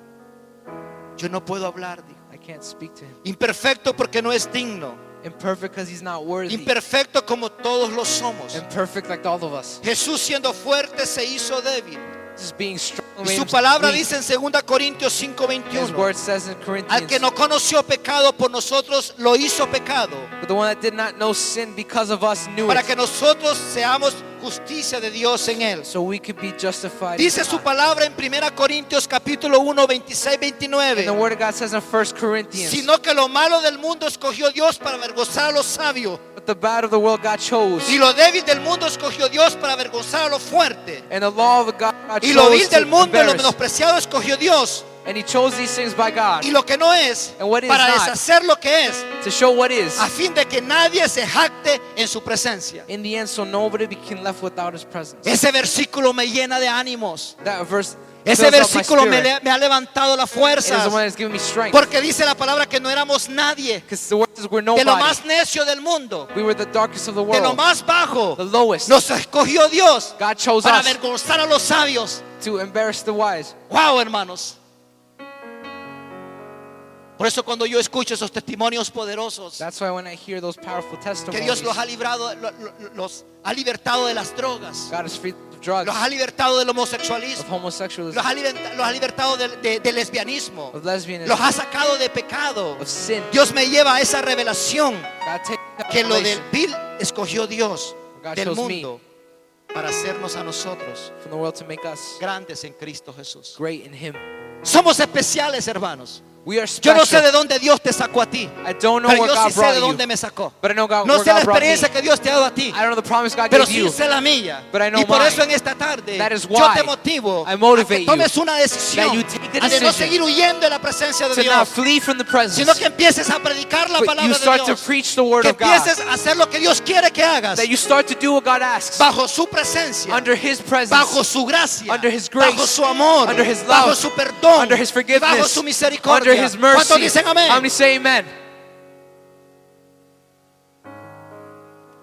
yo no puedo hablar, dijo. I can't speak to him. Imperfecto porque no es digno. Imperfect because he's not worthy. Imperfecto como todos lo somos. Imperfect like all of us. Jesús siendo fuerte se hizo débil. Just being strong. Y made su him palabra weak. dice en 2 Corintios His 5:21. word says in Al Corinthians, que no conoció pecado por nosotros lo hizo pecado, but the one that did not know sin because of us knew para it, que nosotros seamos justicia de Dios en él. so we could be justified. Dice in su God. palabra en 1 Corintios capítulo 1, 26, And the 29. word of God says in 1 Corinthians, Sino que lo malo del mundo escogió Dios para avergonzar a los sabios, but the bad of the world God chose, y lo débil del mundo escogió Dios para avergonzar a lo fuerte, and the law of God y lo vil chose del to mundo y lo embarrass. menospreciado escogió Dios, And he chose these things by God y lo que no es And what is para not. deshacer lo que es, to show what is, a fin de que nadie se jacte en su presencia. in the end, so nobody became left without his presence. Ese versículo me llena de ánimos. That verse Ese fills up my versículo spirit. me ha levantado la It is fuerza, the one that's giving me strength. porque dice la palabra que no éramos nadie, Because the word says we're de lo nobody. más necio del mundo, We were the darkest of the de lo world, más bajo. the lowest. Nos escogió Dios God chose para us avergonzar a los sabios. to embarrass the wise. Wow, hermanos. Por eso cuando yo escucho esos testimonios poderosos, That's why when I hear those powerful que testimonies, Dios los ha librado, los ha libertado de las drogas, God has freed of drugs, los ha libertado del of homosexualismo, homosexualism, los ha libertado del lesbianismo, of lesbianism, los ha sacado de pecado. of sin. Dios me lleva a esa revelación God takes that que lo del revelation vil escogió Dios God del chose mundo para hacernos a nosotros from the world to make us grandes en Cristo Jesús. great in Him. Somos especiales, hermanos. We are Yo no sé special. de dónde Dios te sacó a ti, I don't know pero where yo God sí sé de brought you, dónde me sacó. but I know God, No where sé la God brought me. experiencia que Dios te ha dado a ti, I don't know the promise God pero gave sí you, sé la mía. but I know Y por mine. eso en esta tarde That is yo why te motivo I a motivate que tomes una that decisión you take the a de no decision seguir huyendo de la presencia de to not Dios, flee from the presence, sino que empieces a predicar la but palabra you de start to Dios, preach the word que of God, empieces a hacer lo que Dios quiere que hagas that you start to do what God asks, bajo su presencia, under His presence, bajo su gracia, under His grace, bajo su amor, under His bajo love, su perdón, under His bajo forgiveness, su misericordia. under His ¿Cuántos mercy. dicen amén? How many say amen?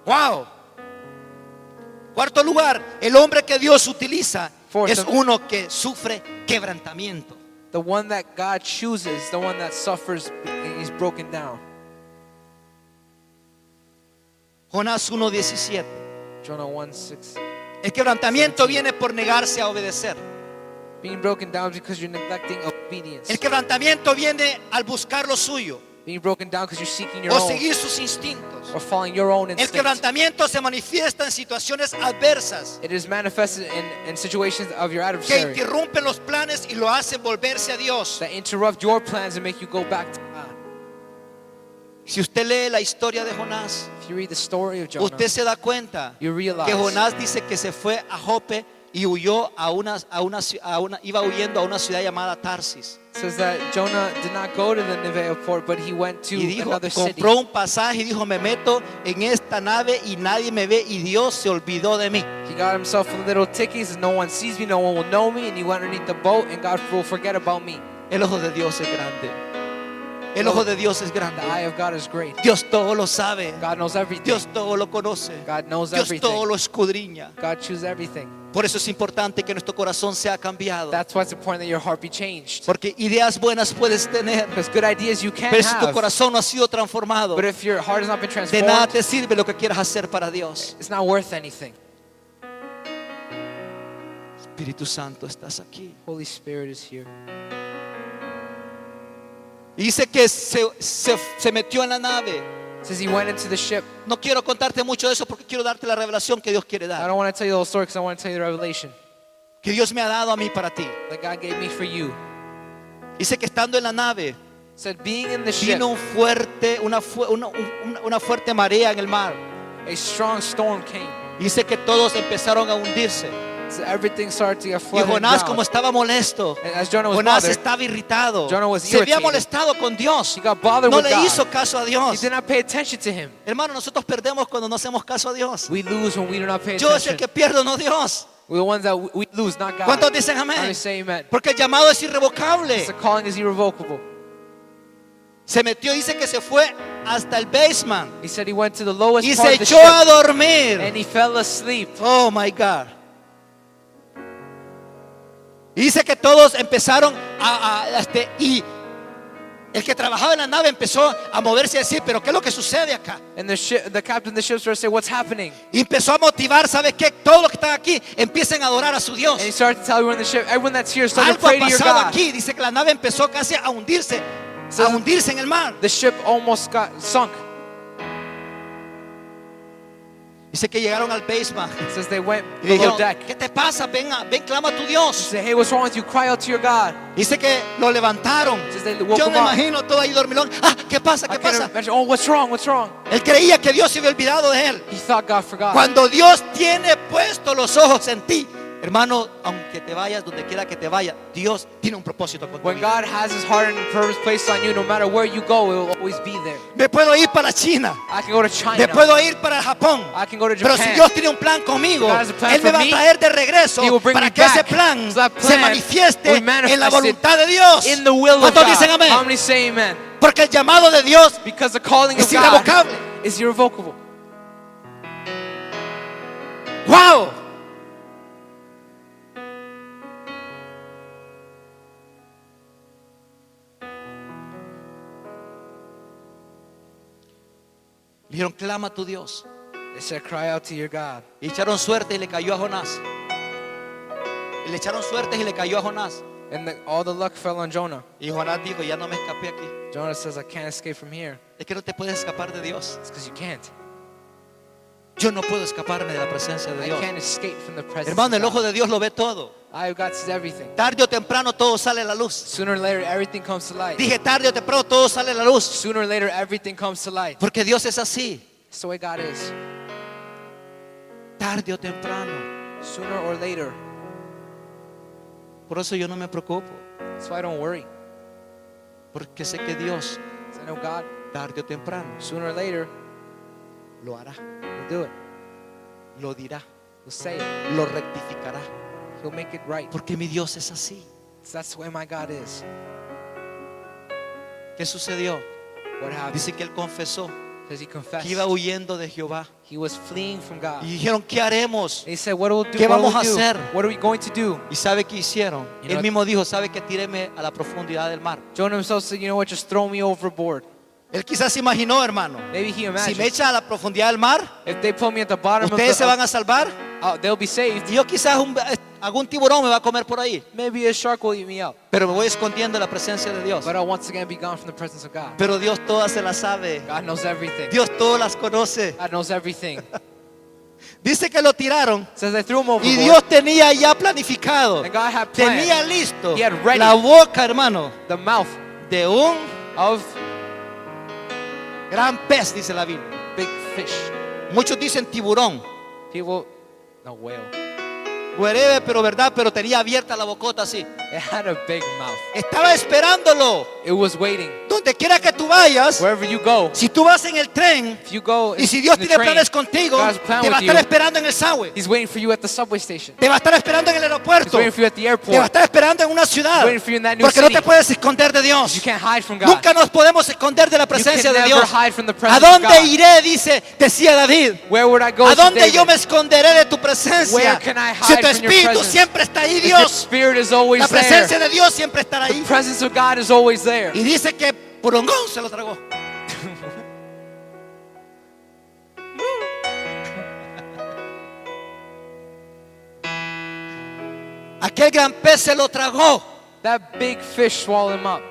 Wow. Cuarto lugar, el hombre que Dios utiliza Fourth, es uno que sufre quebrantamiento. The one that God chooses, the one that suffers, he's broken down. Jonás 1:17. Jonah 1:6. El quebrantamiento viene por negarse a obedecer. Being broken down because you're neglecting obedience. El quebrantamiento viene al buscar lo suyo Being broken down because you're seeking your o own seguir sus instintos. or following your own El instincts. quebrantamiento se manifiesta en situaciones adversas It is manifested in situations of your que adversary interrumpen los planes y lo hacen volverse a Dios. that interrupt your plans and make you go back to God. Si usted lee la historia de Jonás, If you read the story of Jonah, usted se da cuenta you realize que Jonás dice que se fue a Jope y huyó iba huyendo a una ciudad llamada Tarsis. it says that Jonah did not go to the Nineveh port, but he went to Y dijo, another city. compró un pasaje y dijo, me meto en esta nave y nadie me ve y Dios se olvidó de mí. He got himself a little ticket. He says, no one sees me, no one will know me. And he went underneath the boat, and God will forget about me. El ojo de Dios es grande. El ojo de Dios es The grande. eye of God is great. Dios todo lo sabe. God knows everything. Dios todo lo conoce. God knows Dios todo everything. lo escudriña. God chooses everything. Por eso es importante que nuestro corazón sea cambiado. That's why it's important that your heart be changed. Porque ideas buenas puedes tener, Because good ideas you can pero si tu have. corazón no ha sido transformado, But if your heart has not been de nada transformed, te sirve lo que quieras hacer para Dios. it's not worth anything. Espíritu Santo, estás aquí. Holy Spirit is here. Y dice que se metió en la nave. It says he went into the ship. No quiero contarte mucho de eso porque quiero darte la revelación que Dios quiere I dar. don't want to tell you the whole story because I want to tell you the revelation Que Dios me ha dado a mí para ti. that God gave me for you. Dice que estando en la nave, It said being in the ship, vino una fuerte marea en el mar. a strong storm came. Dice que todos empezaron a hundirse. So everything started to get Y flooded Jonás, down. como estaba molesto, And as Jonah was Jonás bothered, estaba irritado. Jonah was Se había irritated. molestado con Dios. He got bothered No with le God. hizo caso a He Dios. did not pay attention to him. Hermano, nosotros perdemos cuando no hacemos caso a Dios. We lose when we do not pay Yo es el attention. que pierdo, no Dios. We're the ones that we lose, not God. ¿Cuántos dicen How amén? many say amen? Porque el llamado es irrevocable. The calling is irrevocable. Se metió, dice que se fue hasta el basement He said he went to the lowest y part se of the echó a ship dormir. and he fell asleep. Oh my God. Y dice que todos empezaron y el que trabajaba en la nave empezó a moverse y a decir, pero ¿qué es lo que sucede acá? And the captain of the ship started to say, what's happening? Y empezó a motivar, ¿sabe qué? Todos los que están aquí empiecen a adorar a su Dios. And he started to tell everyone in the ship, everyone that's here, start to Algo ha pray to your pasado God. aquí. Dice que la nave empezó casi a hundirse en el mar. The ship almost got sunk. Dice que llegaron al basement It says they went y below dijeron, deck. ¿qué te pasa? Ven, clama a tu He Dios. said, hey, what's wrong with you? Cry out to your God. Dice que lo levantaron. Says they woke Yo him me up. imagino todo ahí dormilón. Ah, ¿qué pasa? I ¿Qué can't pasa? imagine, oh, what's wrong? What's wrong? Él creía que Dios se había olvidado de él. He thought God forgot. Cuando Dios tiene puestos los ojos en ti, hermano, aunque te vayas donde quiera que te vaya, Dios tiene un propósito con tu When vida. God has his heart and purpose placed on you, no matter where you go, it will always be there. Me puedo ir para China, I can go to China. me puedo ir para Japón, I can go to pero si Japan. Dios tiene un plan conmigo, God has a plan Él me for va a me. traer de regreso He will bring para me que ese back. plan So that se plan manifieste will be en la manifested voluntad de Dios. in the will of ¿Cuántos God. dicen amén? How many say amen? Porque el llamado de Dios Because the calling es of God irrevocable. is irrevocable. ¡Wow! Dijeron, clama a tu Dios. They said, cry out to your God. Y echaron suerte y le cayó a Jonás. Y le echaron suerte y le cayó a Jonás. And all the luck fell on Jonah. Y Jonás dijo, ya no me escapé aquí. Jonah says, I can't escape from here. Es que no te puedes escapar de Dios. It's because you can't. Yo no puedo escaparme de la presencia de I Dios. can't escape from the presence Hermano, of el ojo God. de Dios lo ve todo. I have God sees everything. Tarde o temprano todo sale a la luz. Sooner or later, everything comes to light. Dije, tarde o temprano todo sale a la luz. Sooner or later, everything comes to light. Porque Dios es así. It's the way God is. Tarde o temprano. Sooner or later. Por eso yo no me preocupo. That's why I don't worry. Porque sé que Dios, 'Cause I know God, tarde o temprano, sooner or later, lo hará. will do it. Lo dirá. He'll say it. Lo rectificará. He'll make it right. Porque mi Dios es así. So that's the way my God is. ¿Qué sucedió? What happened? Dice que él confesó Because he confessed. que iba huyendo de Jehová. He was fleeing from God. Y dijeron, ¿qué haremos? And he said, what will do? ¿Qué What will vamos a we do? hacer? What are we going to do? ¿Y sabe qué hicieron? You know Él what? mismo dijo, ¿sabe qué? Tíreme a la profundidad del mar. Jonah himself said, you know what? Just throw me overboard. Él quizás se imaginó, hermano, Maybe he si imagined. me echan a la profundidad del mar, If they put me at the bottom of ustedes se van the, a salvar. they'll be saved. Y yo quizás algún tiburón me va a comer por ahí. Maybe a shark will eat me out. Pero me voy escondiendo en la presencia de Dios. But I'll once again be gone from the presence of God. Pero Dios todas se las sabe. God knows everything. Dios todas las conoce. God knows everything. Dice que lo tiraron. Says they threw him Y overboard. Dios tenía ya planificado. And God had planned Tenía listo He had ready. la boca, hermano, the mouth de un of gran pez, dice la Biblia. big fish. Muchos dicen tiburón. People, no whale. Whatever, pero verdad, pero tenía abierta la bocota así. It had a big mouth. Estaba esperándolo. It was waiting. Donde quiera que tú vayas, Wherever you go, si tú vas en el tren if you go y si Dios in the tiene train, planes contigo, God's plan te va a with estar you, esperando en el subway, He's waiting for you at the subway station. te va a estar esperando en el He's aeropuerto, waiting for you at the te va a airport. estar esperando en una ciudad, waiting for you in that new porque no city. te puedes esconder de Dios. You can't hide from God. Nunca nos podemos esconder de la You can presencia de never Dios. hide from the ¿A presence of dónde God. iré? Decía David. Where would I go? ¿A to dónde yo David? me esconderé de tu presencia? Where can I Si hide tu from your espíritu presence? siempre está ahí, If your Dios. spirit is always La presencia there. de Dios siempre estará The ahí. presence of God is always there. Y dice que Purongón se lo tragó. Aquel gran pez se lo tragó. That big fish swallowed him up.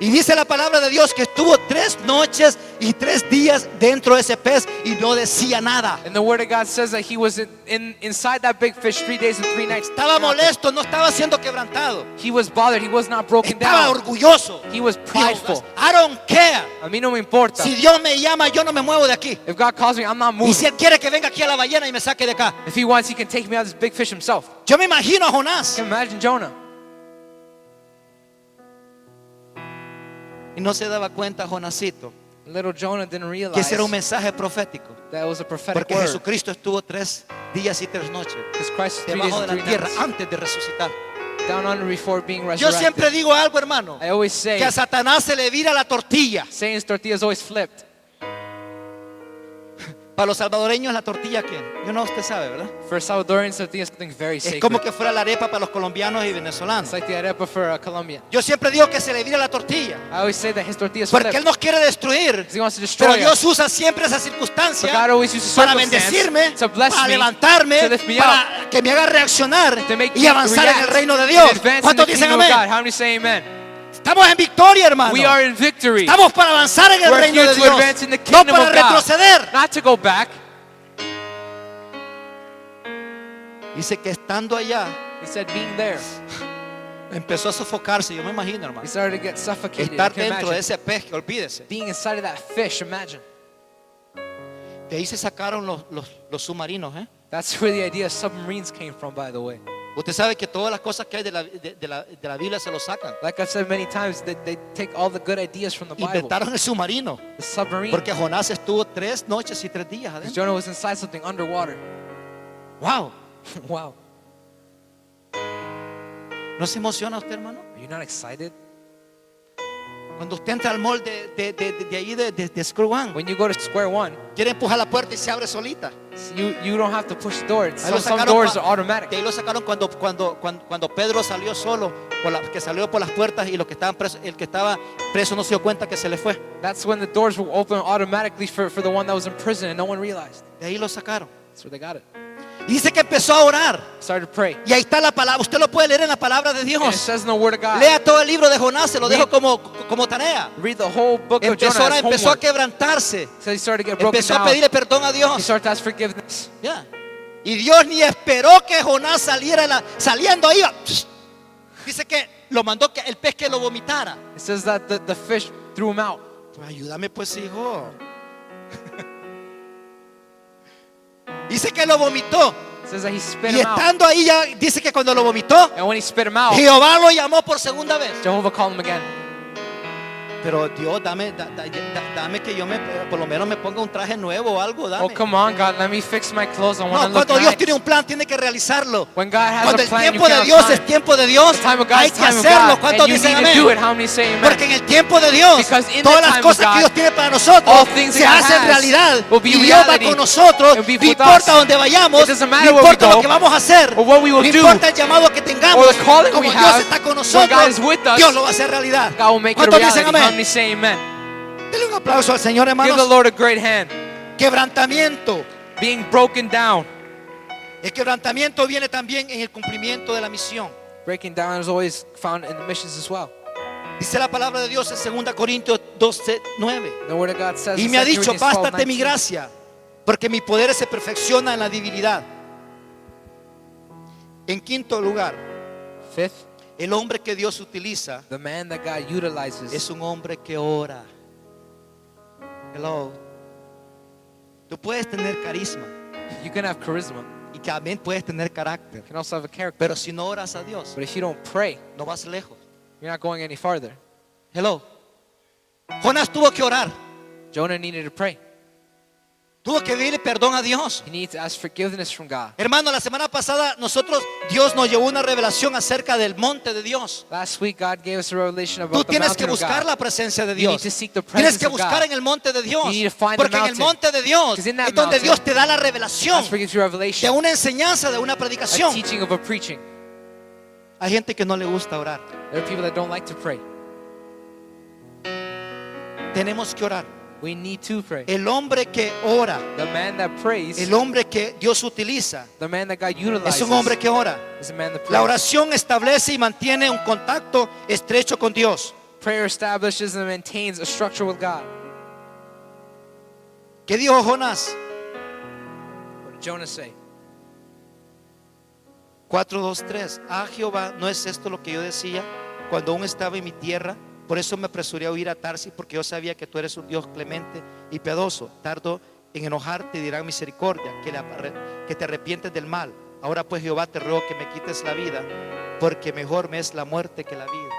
Y dice la palabra de Dios que estuvo 3 noches y 3 días dentro de ese pez y no decía nada. And the word of God says that he was inside that big fish 3 days and 3 nights. Estaba molesto, no estaba siendo quebrantado. He was bothered. He was not broken Estaba down. orgulloso. He was prideful. I don't care. A mí no me importa. Si Dios me llama, yo no me muevo de aquí. If God calls me, I'm not Y moving. si Él quiere que venga aquí a la ballena y me saque de acá. If he wants, he can take me out of this big fish himself. Yo me imagino a Jonás. Can you imagine Jonah? Y no se daba cuenta Jonasito Little Jonah didn't que realize ese era un mensaje profético. that was a prophetic Porque word. Jesucristo estuvo 3 días y 3 noches Because Christ was 3 days debajo de and la 3 tierra nights antes de resucitar. down under before being Yo resurrected. siempre digo algo, hermano, I always say que a Satanás se le vira la tortilla. Satan's tortilla is always flipped. Para los salvadoreños la tortilla, ¿qué? Yo no, usted sabe, ¿verdad? For Salvadorians, tortilla is something very Es sacred. como que fuera la arepa para los colombianos y venezolanos. It's like the arepa for a Colombian. Yo siempre digo que se le vira la tortilla. I always say that his tortilla is Porque flipped. Él nos quiere destruir. Because he wants to Pero destroy Dios us. usa siempre esa But circunstancia God always uses para circumstance bendecirme, to bless para me, levantarme, to lift me para que me haga reaccionar to make y me avanzar en el react reino de and Dios. advance in ¿Cuántos the dicen kingdom of God? amén? How many say amen? Estamos en victoria, hermano. We are in victory. Estamos para avanzar en el We're reino here de to Dios, advance in the no kingdom para of God. retroceder. Not to go back. Dice que estando allá He said being there. empezó a sofocarse. Yo me imagino, He hermano. started to get suffocated. Estar You can dentro de imagine. ese pez, que olvídese. Being inside of that fish, imagine. De ahí se sacaron los submarinos, ¿eh? That's where the idea of submarines came from, by the way. Usted sabe que todas las cosas que hay de la Biblia se lo sacan. Like I've said many times, they take all the good ideas from the Bible. Inventaron el submarino. The submarine. Porque Jonás estuvo 3 noches y 3 días Because adentro. Jonah was inside something underwater. Wow. Wow. ¿No se emociona usted, hermano? Are you not excited? Cuando usted entra al mall de ahí de Screw One, When you go to Square One, quiere empujar la puerta y se abre solita. you don't have to push the door. Ahí lo Some sacaron doors cua- are automatic. de ahí lo sacaron cuando Pedro salió solo, que salió por las puertas y los que estaban presos, el que estaba preso no se dio cuenta que se le fue. That's when the doors will open automatically for the one that was in prison and no one realized. De ahí lo sacaron. That's where they got it. Y dice que empezó a orar. Started to pray. Y ahí está la palabra. Usted lo puede leer en la palabra de And it Dios. says in the Word of God. Lea todo el libro de Jonás, se lo dejo Read- como tarea. Read the whole book of Empezó Jonah as a homework. quebrantarse. So he started to get broken Empezó a down. pedirle perdón a He Dios. started to ask forgiveness. Ya. Y Dios ni esperó que Jonás saliendo ahí. Dice que lo mandó que el pez que lo vomitara. It says that the fish threw him out. Pues ayúdame pues, hijo. Dice que lo vomitó. It says that he spit Y him out. estando ahí ya dice que cuando lo vomitó, And when he spit him out, Jehová lo llamó por segunda vez. Jehovah called him again. Pero Dios, dame que yo por lo menos me ponga un traje nuevo o algo, dame. Oh, come on, God, let me fix my clothes. I want No, to look cuando Dios nice. tiene un plan, tiene que realizarlo. When God has Cuando a el plan, you tiempo de can't Dios time. es tiempo de Dios, The time of God hay is que time of hacerlo. God. ¿Cuántos And you dicen need to do it. amén? How many say amen? Porque en el tiempo de Dios, Because in todas the las time of cosas que God, Dios tiene para nosotros all things se that God hacen has realidad. will be Y Dios va reality con nosotros. and be No with importa us. dónde vayamos, It doesn't no matter where we importa go lo que vamos a hacer, or what we will no do importa el llamado que tengamos. or the calling Como we Dios have. está con When nosotros, God is with us, Dios lo va a hacer realidad. God will make it a ¿Cuántos dicen reality. How amén? many say amen? Denle un aplauso al Señor, Give the hermanos. Lord a great hand. Quebrantamiento. Being broken down. El quebrantamiento viene también en el cumplimiento de la misión. Breaking down is always found in the missions as well. Dice la palabra de Dios en 2 Corintios 12:9. The Word of God says Y in me ha 2 dicho, Corinthians bástate 12:19, mi gracia, porque mi poder se perfecciona en la debilidad. En quinto lugar, Fifth, el hombre que Dios utiliza the man that God utilizes es un hombre que ora. Hello. Tú puedes tener carisma you can have charisma. y también puedes tener carácter, You can also have a character. pero si no oras a Dios, But if you don't pray, no vas lejos. you're not going any farther. Hello. Jonás tuvo que orar. Jonah needed to pray. Tuvo que pedirle perdón a Dios. He needed to ask forgiveness from God. Hermano, la semana pasada Dios nos llevó una revelación acerca del monte de Dios. Last week, God gave us a revelation Tú about the tienes que mountain of buscar God. la presencia de You need Dios. to seek the Tienes presence que of buscar God. en el monte de Dios. You need to find the Porque en el mountain. monte de Dios Because in that es donde mountain, Dios te da la revelación That's where gives you de revelation, una enseñanza, de una a predicación. teaching of a preaching. Hay gente que no le gusta orar. There are people that don't like to pray. Tenemos que orar. We need to pray. El hombre que ora, The man that prays, el hombre que Dios utiliza, the man that God es utilizes, un hombre que ora. is a man that La prays. oración establece y mantiene un contacto estrecho con Dios. Prayer establishes and maintains a structure with God. ¿Qué dijo Jonás? What did Jonah say? 4:2-3. Ah, Jehová, ¿no es esto lo que yo decía cuando aún estaba en mi tierra? Por eso me apresuré a huir a Tarsis, porque yo sabía que tú eres un Dios clemente y piadoso. Tardo en enojarte y dirán misericordia, que te arrepientes del mal. Ahora pues, Jehová, te ruego que me quites la vida, porque mejor me es la muerte que la vida.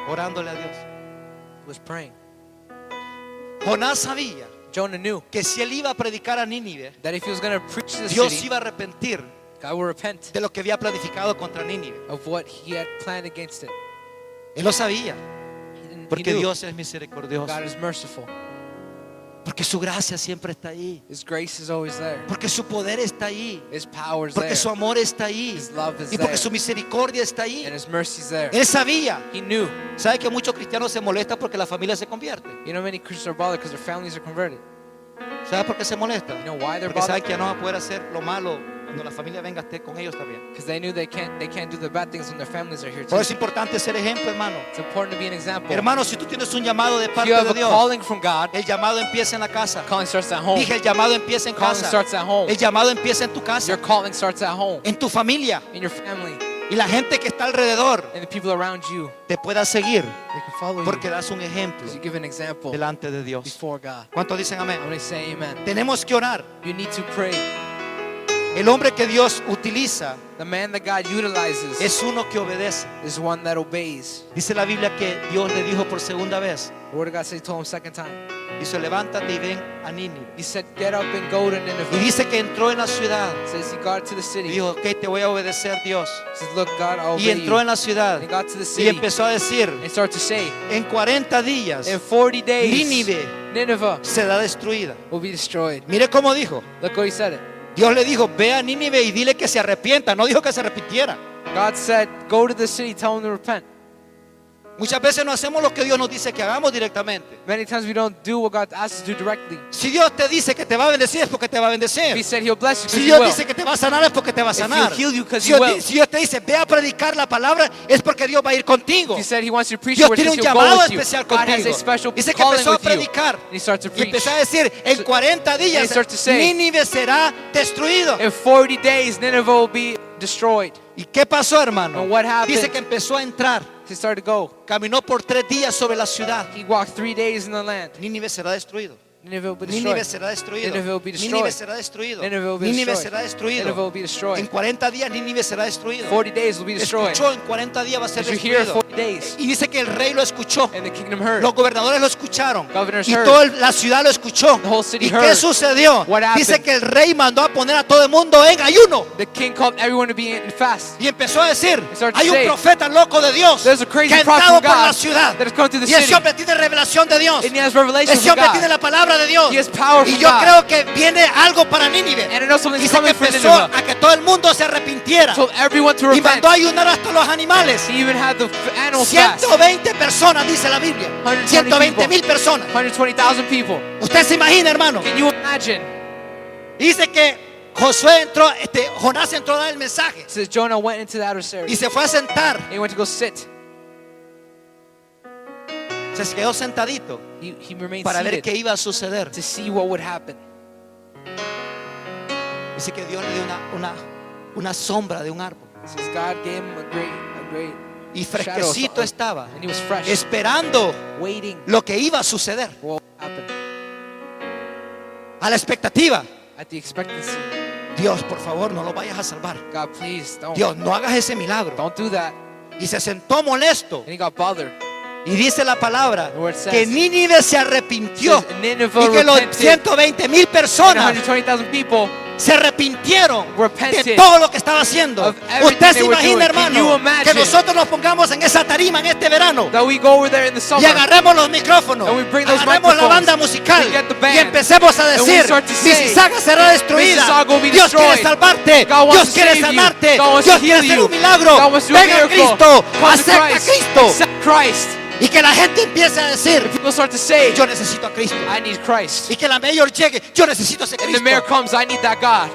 Orándole a Dios. He was praying. Jonás sabía Jonah knew que si él iba a predicar a Nínive, that if he was going to preach to the Dios city, iba a arrepentir God would repent de lo que había planificado contra Nínive. of what he had planned against it. Él lo sabía, He porque knew Dios es misericordioso, God is merciful. porque su gracia siempre está ahí, His grace is always there. porque su poder está ahí, His power is porque there. su amor está ahí His love is y porque there. su misericordia está ahí. And His mercy is there. Él sabía. He knew. ¿Sabe que muchos cristianos se molestan porque la familia se convierte? You know, many Christians are bothered because their families are converted. ¿Sabe por qué se molestan? You know why they're Porque saben bothered? que ya no va a poder hacer lo malo cuando la familia venga a estar con ellos también. Because they knew they can't do the bad things when their families are here Por too. eso es importante ser ejemplo, hermano. It's important to be an example. Hermano, si tú tienes un llamado de If parte you have de a Dios, calling from God, el llamado empieza en la casa. calling starts at home. Dije, el llamado empieza en Calling casa. starts at home. El llamado empieza en tu Your casa, calling starts at home, en tu familia. in your family, Y la gente que está alrededor and the people around you. te pueda seguir They can follow porque you das un ejemplo because you give an example delante de Dios. before God. ¿Cuántos dicen amén? I'm going to say amen. Tenemos que orar. You need to pray. El hombre que Dios utiliza The man that God utilizes es uno que obedece. is one that obeys. Dice la Biblia que Dios le dijo por segunda vez, The word of God says, told him second time. dice, levántate y ven a Nínive. He said, get up and go to Y Nineveh. dice que entró en la ciudad. Says he got to the Y city. dijo, ok, te voy a obedecer, Dios. He says, look, God, I'll Y obey entró en you. la ciudad And he got to the y city empezó a decir, and started to say, en 40 días in 40 days, Nínive Nineveh será destruida. will be destroyed. Mire cómo dijo. Look what he said it. Dios le dijo, ve a Nínive y dile que se arrepienta. No dijo que se arrepintiera. God said, go to the city, tell him to repent. Muchas veces no hacemos lo que Dios nos dice que hagamos directamente. Many times we don't do what God asks us to do directly. Si Dios te dice que te va a bendecir es porque te va a If he bendecir. said he'll bless you, Si because he Dios will. dice que te va a sanar es porque te va a If sanar. he'll heal you, 'cause Si he Dios, will. si Dios te dice ve a predicar la palabra es porque Dios va a ir contigo. If he said he wants you to preach Dios the word, tiene un he'll go llamado with you. especial God has contigo. a special Dice que calling empezó a with you. predicar And he started to y preach. empezó a decir en 40 días he started to say, Nínive será destruido. In 40 days, Nineveh will be destroyed. ¿Y qué pasó, hermano? And what happened? Dice que empezó a entrar, He started to go. caminó por 3 días sobre la ciudad. He walked 3 days in the land. Nínive será destruido. Nineveh will be Nínive destroyed. será destruido. Nineveh will be destroyed. Nínive será destruido. Nineveh will be Nínive destroyed. será destruido. Nineveh will be destroyed. En 40 días Nínive será destruido. 40 days will be destroyed. Escuchó, en 40 días va a ser Did you hear destruido. 40 days? Y dice que el rey lo escuchó. And the kingdom heard. Los gobernadores lo escucharon. Governors Y heard. toda la ciudad lo escuchó. The whole city ¿Y qué heard. sucedió? What happened? Dice que el rey mandó a poner a todo el mundo en ayuno. The king called everyone to be in fast. Y empezó a decir, started to hay un say, profeta loco de Dios There's a crazy que ha prophet entrado from por la God ciudad. that has come to the Y ese city. hombre tiene revelación de Dios. And he has revelation Ese from hombre God. tiene la palabra de Dios. He has power Y from yo God. creo que viene algo para Nínive. And I know something's Dice que coming for empezó Nineveh. a que todo el mundo se arrepintiera. Told everyone to Y repent. mandó a ayunar hasta los animales. He even had the animals fast. 120 personas, dice la Biblia. 120 120,000 personas. 120,000 people. Usted se imagina, hermano. Can you imagine? Dice que Josué entró, Jonás entró a dar el mensaje It says Jonah went into the adversary. y se fue a sentar. And he went to go sit. Se quedó sentadito He remained para ver seated qué iba a suceder. to see what would happen. Dice que Dios le dio una sombra de un árbol. It says God gave him a great Y shadow. fresquecito estaba, And he was fresh, esperando waiting lo que iba a suceder. for what would happen. A la expectativa. At the expectancy. Dios, por favor, no lo vayas a salvar. God, please don't. Dios, no hagas ese milagro. Don't do that. Y se sentó molesto. And he got bothered. Y dice la palabra The word says- que Nínive se arrepintió Says Nineveh y que los repented. 120,000 And personas 120,000 people se arrepintieron repented de todo lo que estaba haciendo. of everything Usted se they were imagina, doing. Can you hermano, imagine que nosotros nos pongamos en esa tarima en este verano that we go over there in the y summer agarremos los micrófonos, and we bring those agarremos la microphones, banda musical we get the band, y empecemos a and we decir: start to say, Mississauga será destruida, Mississauga will be Dios quiere destroyed. salvarte, God wants Dios to quiere save you. sanarte, God wants Dios to quiere heal hacer you. un milagro. God wants to do a Venga a miracle. Cristo, Come to acepta a Christ. Cristo, Accept Christ. y que la gente empiece a decir: People start to say, yo necesito a Cristo, I need Christ. y que la mayor llegue: yo necesito a ese And the mayor Cristo, comes, I need that God.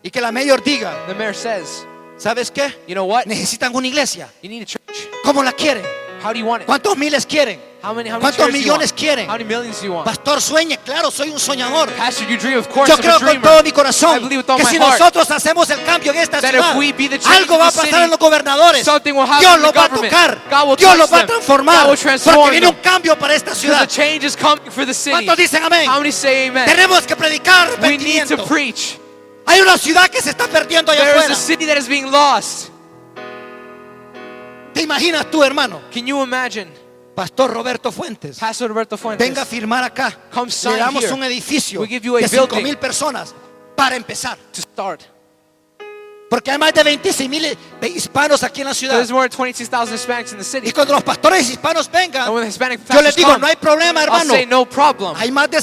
y que la mayor diga: The mayor says, ¿sabes qué? you know what? Necesitan una iglesia. You need a church. ¿Cómo la quieren? How do you want it? ¿Cuántos miles quieren? How many ¿Cuántos chairs do you millones want? quieren? How many millions do you want? Pastor, sueñe, claro, soy un soñador. Pastor, you dream, of course, Yo I'm creo a con dreamer. todo mi I corazón believe with all que my si heart nosotros hacemos el cambio en esta that ciudad, if we be the change algo in va a the pasar city, en los gobernadores. something will happen Dios in los the va a government. tocar, God will Dios touch los va a them. transformar, God will transform porque viene un them. cambio para esta Because ciudad. the change is coming for the city. ¿Cuántos dicen amén? How many say amen? Tenemos que predicar We need to arrepentimiento. preach. Hay una ciudad que se está perdiendo allá There is afuera. a city that is being lost. ¿Te imaginas tú, hermano? Can you imagine? Pastor Roberto Fuentes, Pastor Roberto Fuentes, venga a firmar acá. Come Le sign damos here. un edificio We give you a de building. 5,000 personas para empezar. to start. Porque hay más de 26,000 hispanos aquí en la ciudad. There's more than 22,000 Hispanics in the Y city. cuando los pastores hispanos vengan, And when the Hispanic yo les pastors digo: come, no hay problema, I'll hermano. say no problem. Hay más de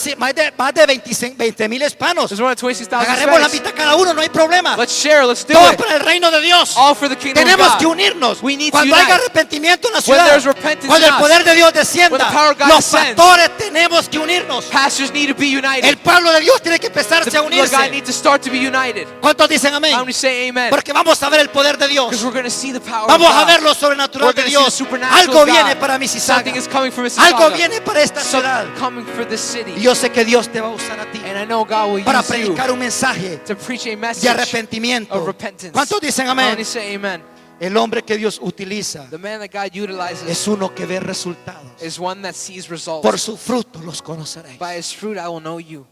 20,000 hispanos. There's more than 26,000 Agarremos la Hispanics. mitad cada uno, no hay problema. Let's share, let's do Todo it. para el reino de Dios. All for the kingdom Tenemos of God. que unirnos. We need to Cuando haya unite. arrepentimiento en la When ciudad, there's repentance cuando in el us, poder de Dios when descienda, the power of God los descends, pastores tenemos que unirnos. Pastors need to be united. El pueblo de Dios tiene que empezarse The a people of God unirse. need to start to be united. ¿Cuántos dicen amén? How many say amen? Porque vamos a ver el poder de Dios. Because we're going to see the power Vamos of a God. ver lo sobrenatural We're de going to see the Dios. supernatural Algo of God. viene para Mississauga. Something is coming from Mississauga. Algo viene para esta ciudad. Something coming for this city. Y yo sé que Dios te va a usar a ti And I know God will para use you predicar un mensaje to preach a de message arrepentimiento. of repentance. ¿Cuántos dicen How many amén? say amen? El hombre que Dios utiliza The man that God utilizes es uno que ve resultados. is one that sees results. Por su fruto los conoceréis. By his fruit I will know you.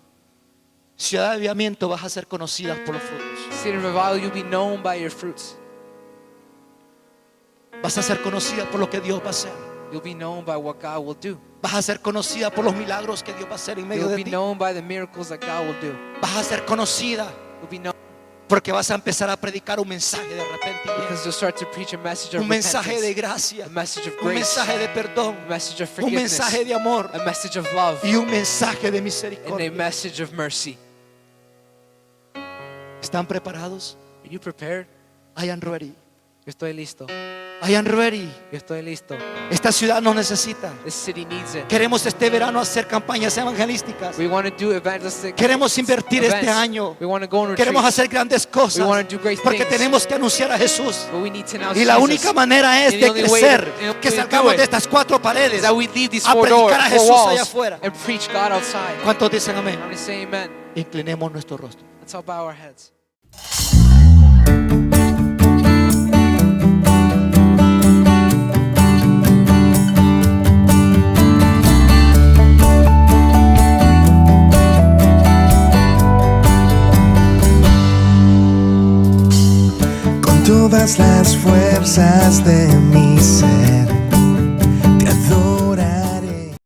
Ciudad de Avivamiento, vas a ser conocida por los frutos. City of Revival, you'll be known by your fruits. Vas a ser conocida por lo que Dios va a hacer. You'll be known by what God will do. Vas a ser conocida por los milagros que Dios va a hacer en medio You'll de be ti. known by the miracles that God will do. Vas a ser conocida You'll be known porque vas a empezar a predicar un mensaje de because arrepentimiento, you'll start to preach a message of un mensaje de repentance, gracia, a message of un grace, mensaje de perdón, a message of un forgiveness, mensaje de amor a message of love, y un mensaje de and a misericordia. message of mercy. ¿Están preparados? Are you prepared? I am ready. Yo estoy listo. I am ready. Yo estoy listo. Esta ciudad nos necesita. This city needs it. Queremos este verano hacer campañas evangelísticas. We want to do evangelistic Queremos invertir este events. año. We want to go on Queremos retreats. hacer grandes cosas. We want to do great Porque things. tenemos que anunciar a Jesús. But we need to announce Y la Jesus. única manera es And de the only way crecer, to- que to salgamos do it de estas cuatro paredes is that we leave these a four predicar a Jesús allá walls afuera. and preach God outside. ¿Cuántos dicen amén? How many say amen? Inclinemos nuestro rostro. Let's all bow our heads. Con todas las fuerzas de mi ser,